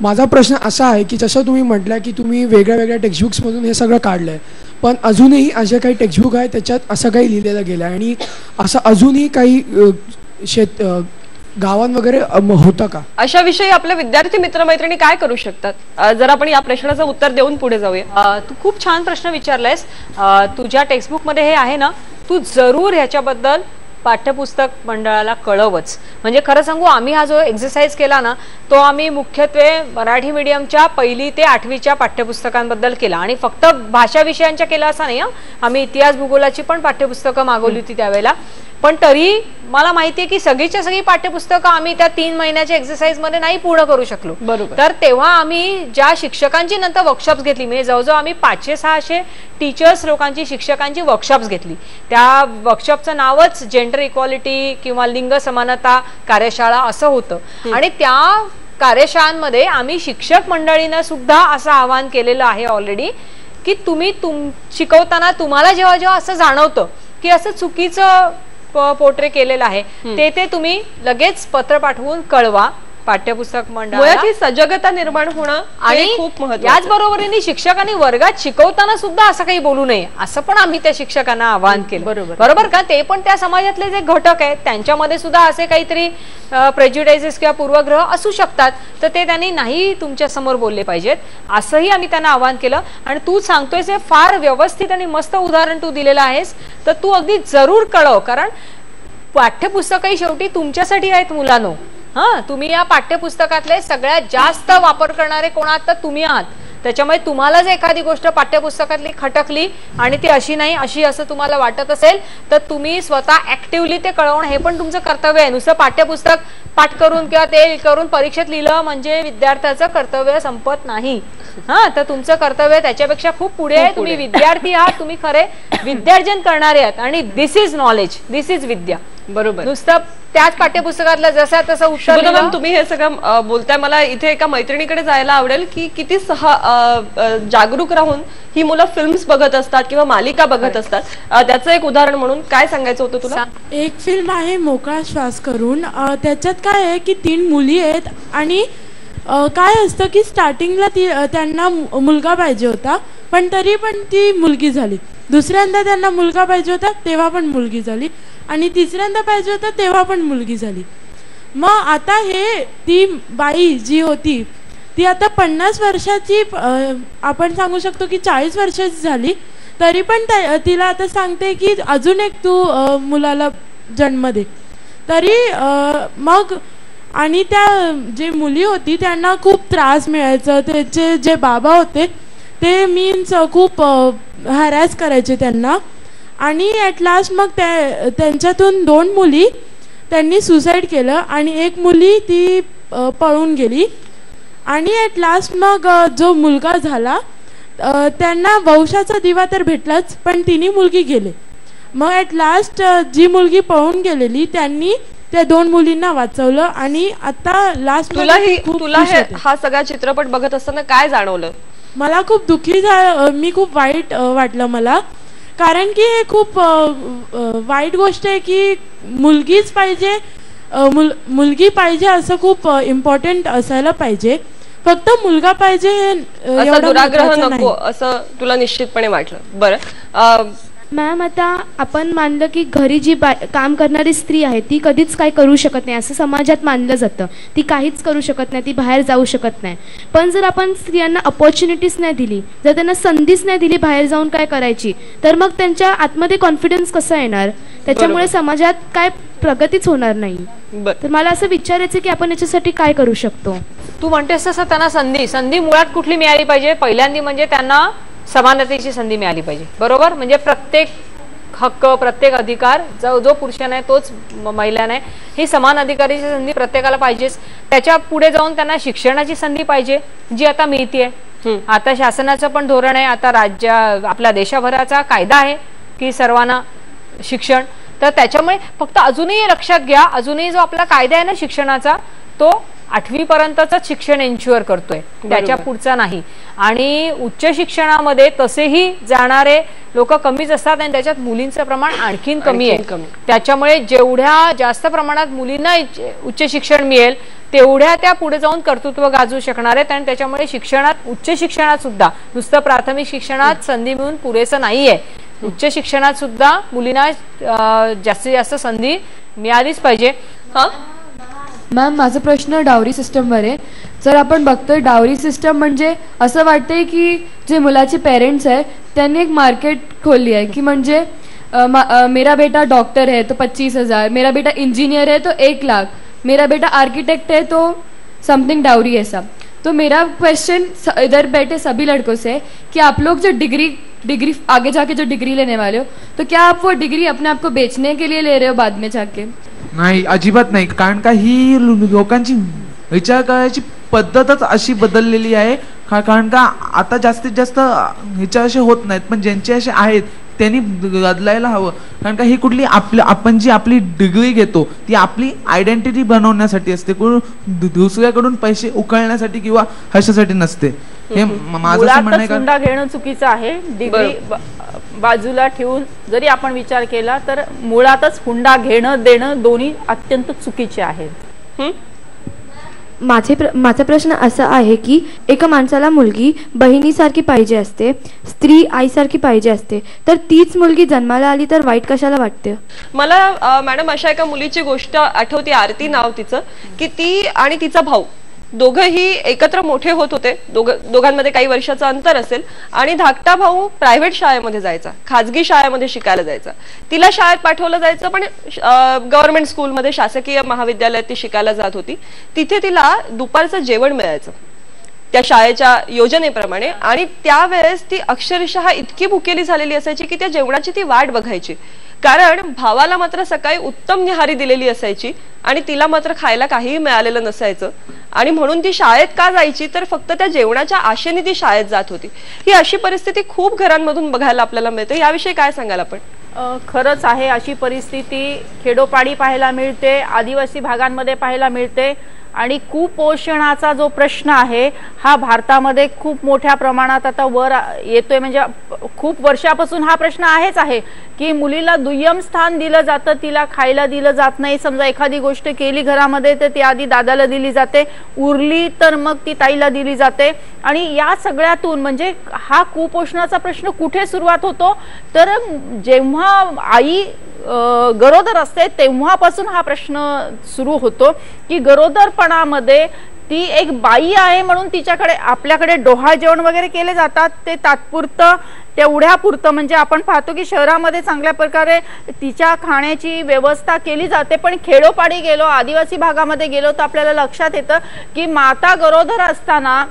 माझा प्रश्न असा आहे की जसं तुम्ही म्हटलं की तुम्ही वेगळ्या वेगळ्या टेक्स्टबुक्समधून हे सगळं काढलं आहे, पण अजूनही असे काही टेक्स्टबुक आहे त्याच्यात असं काही लिहिलेलं गेलं आहे आणि असं अजूनही काही गावां वगैरे होतं का? अशा विषयी आपले विद्यार्थी मित्रमैत्रिणी काय करू शकतात? जर आपण या प्रश्नाचं उत्तर देऊन पुढे जाऊया. तू खूप छान प्रश्न विचारलायस. तुझ्या टेक्स्टबुक मध्ये हे आहे ना, तू जरूर ह्याच्याबद्दल पाठ्यपुस्तक मंडळाला कळवच. म्हणजे खरं सांगू, आम्ही हा जो एक्सरसाइज केला ना, तो आम्ही मुख्यत्वे मराठी मीडियमच्या 1ली ते 8वीच्या पाठ्यपुस्तकांबद्दल केला आणि फक्त भाषा विषयांच्या केला असा नाही. आम्ही इतिहास भूगोलाची पण पाठ्यपुस्तकं मागवली होती त्यावेळेला. पण तरी मला माहिती आहे की सगळीच्या सगळी पाठ्यपुस्तकं आम्ही त्या 3 महिन्याच्या एक्सरसाइज मध्ये नाही पूर्ण करू शकलो. बरोबर. तर तेव्हा आम्ही ज्या शिक्षकांची नंतर वर्कशॉप्स घेतली, म्हणजे जवळजवळ आम्ही 500-600 टीचर्स लोकांची, शिक्षकांची वर्कशॉप्स घेतली. त्या वर्कशॉपचं नावच जेंडर इक्वालिटी किंवा लिंग समानता कार्यशाळा असं होतं. आणि त्या कार्यशाळांमध्ये आम्ही शिक्षक मंडळींना सुद्धा असं आवाहन केलेलं आहे ऑलरेडी की तुम्ही शिकवताना तुम्हाला जेव्हा जेव्हा असं जाणवतं की असं चुकीचं पोर्ट्रे केलेलं आहे, ते तुम्ही लगेच पत्र पाठवून कळवा पाठ्यपुस्तक मंडळाला. ही सजगता निर्माण होणं आणि खूप महत्त्वाचं. याच बरोबरीने शिक्षकांनी वर्गात शिकवताना सुद्धा असं काही बोलू नये असं पण आम्ही त्या शिक्षकांना आवाहन केलं. बरोबर का? ते पण त्या समाजातले जे घटक आहेत त्यांच्यामध्ये सुद्धा असे काहीतरी प्रेज्युडाइसेस किंवा पूर्वग्रह असू शकतात, तर ते त्यांनी नाही तुमच्या समोर बोलले पाहिजेत असंही आम्ही त्यांना आवाहन केलं. आणि तू सांगतोयस हे फार व्यवस्थित आणि मस्त उदाहरण तू दिलेलं आहेस, तर तू अगदी जरूर कळव. कारण पाठ्यपुस्तकही शेवटी तुमच्यासाठी आहेत मुलांनो. तुम्ही या पाठ्यपुस्तकातले सगळ्यात जास्त वापर करणारे कोण आहात? तर तुम्ही आहात. त्याच्यामुळे तुम्हाला जर एखादी गोष्ट पाठ्यपुस्तकातली खटकली आणि ती अशी नाही अशी असं तुम्हाला वाटत असेल, तर तुम्ही स्वतः ऍक्टिव्हली ते कळवणं हे पण तुमचं कर्तव्य आहे. नुसतं पाठ्यपुस्तक पाठ करून किंवा ते करून परीक्षेत लिहिलं म्हणजे विद्यार्थ्याचं कर्तव्य संपत नाही. तर तुमचं कर्तव्य त्याच्यापेक्षा खूप पुढे आहे. तुम्ही विद्यार्थी आहात, तुम्ही खरे विद्यार्जन करणारे आहात आणि दिस इज नॉलेज, दिस इज विद्या. बरोबर. नुसतं त्याच पाठ्यपुस्तकातलं जसं तसं उत्तर. तुम्ही हे सगळं बोलताय, मला इथे एका मैत्रिणीकडे जायला आवडेल की किती जागरूक राहून ही मुलं फिल्म्स बघत असतात किंवा मालिका बघत असतात. त्याचं एक उदाहरण म्हणून काय सांगायचं होतं तुला? एक फिल्म आहे मोकळा श्वास करून. त्याच्यात काय आहे की 3 मुली आहेत आणि काय असतं की स्टार्टिंगला त्यांना मुलगा पाहिजे होता, पण तरी पण ती मुलगी झाली. दुसऱ्यांदा त्यांना मुलगा पाहिजे होता तेव्हा पण मुलगी झाली आणि तिसऱ्यांदा पाहिजे होता तेव्हा पण मुलगी झाली. मग आता ती बाई जी होती ती आता 50 वर्षाची, आपण सांगू शकतो की 40 वर्षाची झाली, तरी पण तिला आता सांगते की अजून एक तू मुलाला जन्म दे. तरी मग आणि त्या जे मुली होती त्यांना खूप त्रास मिळायचं. त्याचे जे बाबा होते ते मीन्स खूप हॅरॅस करायचे त्यांना. आणि ॲट लास्ट मग त्यांच्यातून 2 मुली त्यांनी सुसाईड केलं आणि एक मुली ती पळून गेली. आणि ॲट लास्ट मग जो मुलगा झाला त्यांना वंशाचा दिवा तर भेटलाच, पण 3 मुलगी गेले. मग ॲट लास्ट जी मुलगी पळून गेलेली त्यांनी त्या 2 मुलींना वाचवलं. आणि आता लास्ट तुला हा सगळा चित्रपट बघत असताना काय जाणवलं? मला खूप दुःखी झालं, मी खूप वाईट वाटलं मला. कारण की हे खूप वाईट गोष्ट आहे की मुलगीच पाहिजे, मुलगी पाहिजे असं खूप इम्पॉर्टंट असायला पाहिजे. फक्त मुलगा पाहिजे हे दुराग्रह नको असं तुला निश्चितपणे वाटलं. बरं मॅम, आता आपण मानलं की घरी जी काम करणारी स्त्री आहे ती कधीच काय करू शकत नाही असं समाजात मानलं जातं. ती काहीच करू शकत नाही, ती बाहेर जाऊ शकत नाही. पण जर आपण स्त्रियांना अपॉर्च्युनिटीज नाही दिली, जर त्यांना संधीच नाही दिली बाहेर जाऊन काय करायची, तर मग त्यांच्या आतमध्ये कॉन्फिडन्स कसा येणार? त्याच्यामुळे समाजात काय प्रगतीच होणार नाही. तर मला असं विचारायचं की आपण याच्यासाठी काय करू शकतो? तू म्हणतेस तसं त्यांना संधी मुळात कुठली मिळाली पाहिजे? पहिल्यांदा म्हणजे त्यांना समानतेची संधी मिळाली पाहिजे. बरोबर? म्हणजे प्रत्येक हक्क, प्रत्येक अधिकार जो पुरुषांना आहे तोच महिलांना आहे, ही समान अधिकाराची संधी प्रत्येकाला पाहिजेच. त्याच्या पुढे जाऊन त्यांना शिक्षणाची संधी पाहिजे जी आता मिळतीये. आता शासनाचं पण धोरण आहे, आता आपल्या देशभराचा कायदा आहे की सर्वांना शिक्षण. तर त्याच्यामुळे फक्त अजूनही लक्षात घ्या, अजूनही जो आपला कायदा आहे ना शिक्षणाचा, तो 8वी पर्यंतच शिक्षण एन्श्युअर करतोय, त्याच्या पुढचा नाही. आणि उच्च शिक्षणामध्ये तसेही जाणारे लोक कमीच असतात आणि त्याच्यात मुलींचं प्रमाण आणखीन कमी आहे. त्याच्यामुळे जेवढ्या जास्त प्रमाणात मुलींना उच्च शिक्षण मिळेल तेवढ्या त्या पुढे जाऊन कर्तृत्व गाजवू शकणार आहेत. आणि त्याच्यामुळे शिक्षणात, उच्च शिक्षणात सुद्धा नुसतं प्राथमिक शिक्षणात संधी मिळून पुरेसं नाहीये, उच्च शिक्षणात सुद्धा मुलींना जास्तीत जास्त संधी मिळालीच पाहिजे. मॅम, माझा प्रश्न डावरी सिस्टमवर आहे. जर आपण बघतोय डावरी सिस्टम म्हणजे असं वाटतंय की जे मुलाचे पेरेंट्स आहे त्यांनी एक मार्केट खोलली आहे की म्हणजे मेरा बेटा डॉक्टर है तो 25,000, मेरा बेटा इंजीनियर है तो 1 लाख, मेरा बेटा आर्किटेक्ट है तो समथिंग डाउरी ऐसा. तो मेरा क्वेश्चन इधर बैठे सभी लड़कों से कि आप लोग जो डिग्री आगे जाके जो डिग्री लेने वाले हो, तो क्या आप वो डिग्री अपने आप को बेचने के लिए ले रहे हो बाद में जाके? नाही, अजिबात नाही. कारण का ही लोकांची विचार करायची पद्धतच अशी बदललेली आहे. कारण का आता जास्तीत जास्त विचार असे होत नाहीत, पण ज्यांचे असे आहेत त्यांनी बदलायला हवं. कारण का ही कुठली आपण जी आपली डिग्री घेतो ती आपली आयडेंटिटी बनवण्यासाठी असते, दुसऱ्याकडून पैसे उकळण्यासाठी किंवा हशासाठी नसते. हे माझं असं म्हणणं आहे. हुंडा घेणं चुकीचं आहे. डिग्री बाजूला ठेवून जरी आपण विचार केला तर मुळातच हुंडा घेणं देणं दोन्ही अत्यंत चुकीचे आहेत. माझा प्रश्न असा आहे की एका माणसाला मुलगी बहिणीसारखी पाहिजे असते, स्त्री आईसारखी पाहिजे असते, तर तीच मुलगी जन्माला आली तर वाईट कशाला वाटते? मला मॅडम अशा एका मुलीची गोष्ट आठवते, आरती नाव तिचं, की ती आणि तिचा भाऊ दोघंही एकत्र मोठे होत होते. दोघांमध्ये काही वर्षाचं अंतर असेल. आणि धाकटा भाऊ प्रायव्हेट शाळेमध्ये जायचा, खाजगी शाळेमध्ये शिकायला जायचा. तिला शाळेत पाठवलं जायचं, पण गव्हर्नमेंट स्कूलमध्ये, शासकीय महाविद्यालयात ती शिकायला जात होती. तिथे तिला दुपारचं जेवण मिळायचं त्या शाळेच्या योजनेप्रमाणे. आणि त्यावेळेस ती अक्षरशः इतकी भुकेली झालेली असायची की त्या जेवणाची ती वाट बघायची. कारण भावाला मात्र सकाळी उत्तम निहारी दिलेली असायची आणि तिला मात्र खायला काहीही मिळालेलं नसायचं. आणि म्हणून ती शाळेत का जायची तर फक्त त्या जेवणाच्या आशेने ती शाळेत जात होती. ही अशी परिस्थिती खूप घरांमधून बघायला आपल्याला मिळते. याविषयी काय सांगाल आपण? खरंच आहे, अशी परिस्थिती खेडोपाडी पाहायला मिळते, आदिवासी भागांमध्ये पाहायला मिळते. आणि कुपोषणाचा जो प्रश्न आहे हा भारतामध्ये खूप मोठ्या प्रमाणात आता वर येतोय. म्हणजे खूप वर्षापासून हा प्रश्न आहे की मुलीला दुय्यम स्थान दिलं जातं, तिला खायला दिलं जात नाही. समजा एखादी गोष्ट केली घरामध्ये तर ती आधी दादाला दिली जाते, उरली तर मग ती ताईला दिली जाते. आणि या सगळ्यातून म्हणजे हा कुपोषणाचा प्रश्न कुठे सुरुवात होतो तर जेव्हा आई गरोदर असते तेव्हापासून हा प्रश्न सुरू होतो की गरोदरपणामध्ये ती एक बाई आहे म्हणून तिच्याकडे आपल्याकडे डोहाळ जेवण वगैरे केले जातात, ते तात्पुरतं तेवढ्या पुरतं. म्हणजे आपण पाहतो की शहरामध्ये चांगल्या प्रकारे तिच्या खाण्याची व्यवस्था केली जाते, पण खेडोपाडी गेलो, आदिवासी भागामध्ये गेलो तर आपल्याला लक्षात येतं की माता गरोदर असताना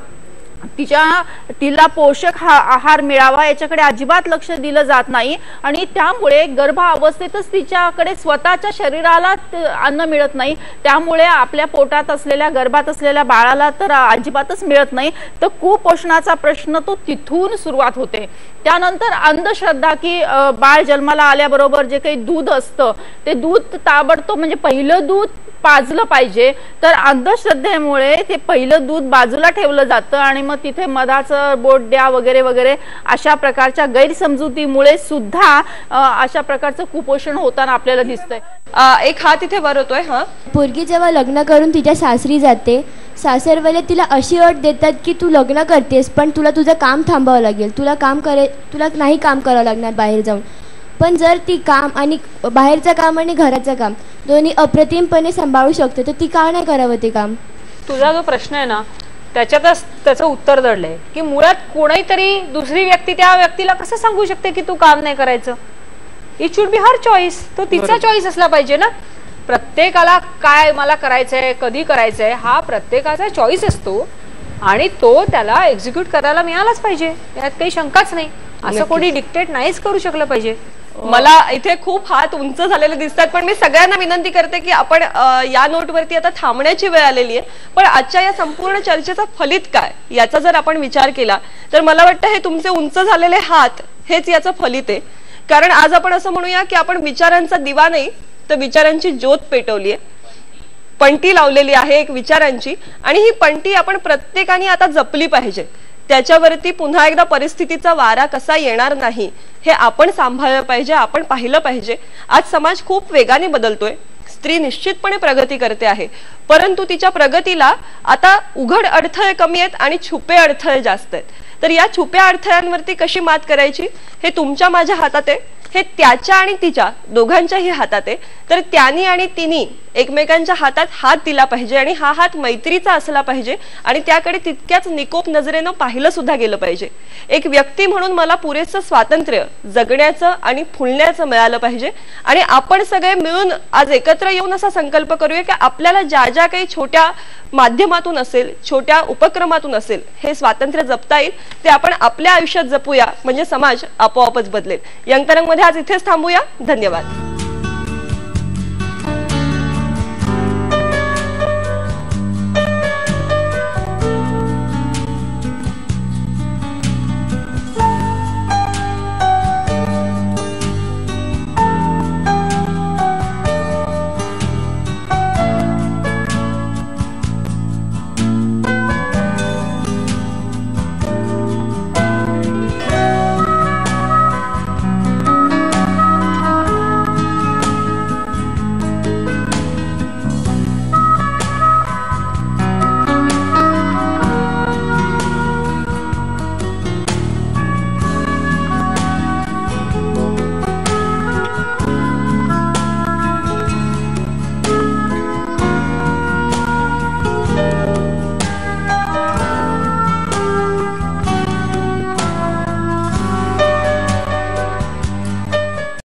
तिला पोषक आहार मिळावा याच्याकडे अजिबात लक्ष दिलं जात नाही. आणि त्यामुळे गर्भावस्थेतच तिच्याकडे स्वतःच्या शरीराला अन्न मिळत नाही, त्यामुळे आपल्या पोटात असलेल्या गर्भात असलेल्या बाळाला तर अजिबातच मिळत नाही. तर कुपोषणाचा प्रश्न तो तिथून सुरुवात होते. त्यानंतर अंधश्रद्धा की बाळ जन्माला आल्याबरोबर जे काही दूध असतं ते दूध ताबडतोब म्हणजे पहिलं दूध पाजलं पाहिजे, तर अंधश्रद्धेमुळे ते पहिलं दूध बाजूला ठेवलं जातं आणि मग तिथे मधाचं बोट द्या वगैरे वगैरे अशा प्रकारच्या गैरसमजुतीमुळे सुद्धा अशा प्रकारचं कुपोषण होताना आपल्याला दिसतंय. एक हात इथे वर होतोय. हा, पोरगी जेव्हा लग्न करून तिच्या सासरी जाते, सासरवाले तिला अशी अट देतात की तू लग्न करतेस पण तुला तुझं काम थांबावं लागेल, तुला नाही काम करावं लागणार बाहेर जाऊन. पण जर ती काम आणि बाहेरचं काम आणि घराचं काम दोन्ही अप्रतिमपणे सांभाळू शकते तर ती का नाही करावं ते काम? तुझा जो प्रश्न आहे ना त्याच्यातच त्याचं उत्तर दडलंय की मुळात कोणीतरी दुसरी व्यक्ती त्या व्यक्तीला कसं सांगू शकते की तू काम नाही करायचं? It should be her choice. तो तिचा चॉईस असला पाहिजे ना. प्रत्येकाला काय मला करायचंय, कधी करायचंय हा प्रत्येकाचा चॉईस असतो आणि तो त्याला एक्झिक्यूट करायला मिळालाच पाहिजे, यात काही शंकाच नाही. असं कोणी डिक्टेट नाहीच करू शकलं पाहिजे. मला इथे खूप हात उंच झालेले दिसतात, पण मी सगळ्यांना विनंती करते की आपण या नोटवरती आता थांबण्याची वेळ आलेली आहे. पण आजच्या या संपूर्ण चर्चेचा फलित काय याचा जर आपण विचार केला तर मला वाटतं हे तुमचे उंच झालेले हात हेच याचं फलित आहे. कारण आज आपण असं म्हणूया की आपण विचारांचा दिवा नाही तर विचारांची ज्योत पेटवली आहे. पणती लावलेली आहे एक विचारांची, आणि ही पणती आपण प्रत्येकाने आता जपली पाहिजे. त्याच्यावरती पुन्हा एकदा परिस्थितीचा वारा कसा येणार नाही हे आपण सांभाळलं पाहिजे, आपण पाहिलं पाहिजे. आज समाज खूप वेगाने बदलतोय, स्त्री निश्चितपणे प्रगती करते आहे, परंतु तिच्या प्रगतीला आता उघड अडथळे कमी आहेत आणि छुपे अडथळे जास्त आहेत. तर या छुप्या अडथळ्यांवरती कशी मात करायची हे तुमच्या माझ्या हातात आहे, हे त्याच्या आणि तिच्या दोघांच्याही हातात आहे. तर त्यांनी आणि तिनी एकमेकांच्या हातात हात दिला पाहिजे आणि हा हात मैत्रीचा असला पाहिजे आणि त्याकडे तितक्याच निकोप नजरेनं पाहिलं सुद्धा गेलं पाहिजे. एक व्यक्ती म्हणून मला पुरेसं स्वातंत्र्य जगण्याचं आणि फुलण्याचं मिळालं पाहिजे आणि आपण सगळे मिळून आज एकत्र येऊन असा संकल्प करूया की आपल्याला ज्या ज्या काही छोट्या माध्यमातून असेल, छोट्या उपक्रमातून असेल, हे स्वातंत्र्य जपता येईल ते आपण आपल्या आयुष्यात जपूया, म्हणजे समाज आपोआपच बदलेल. यंग तरंग मध्ये आज इथेच थांबूया. धन्यवाद.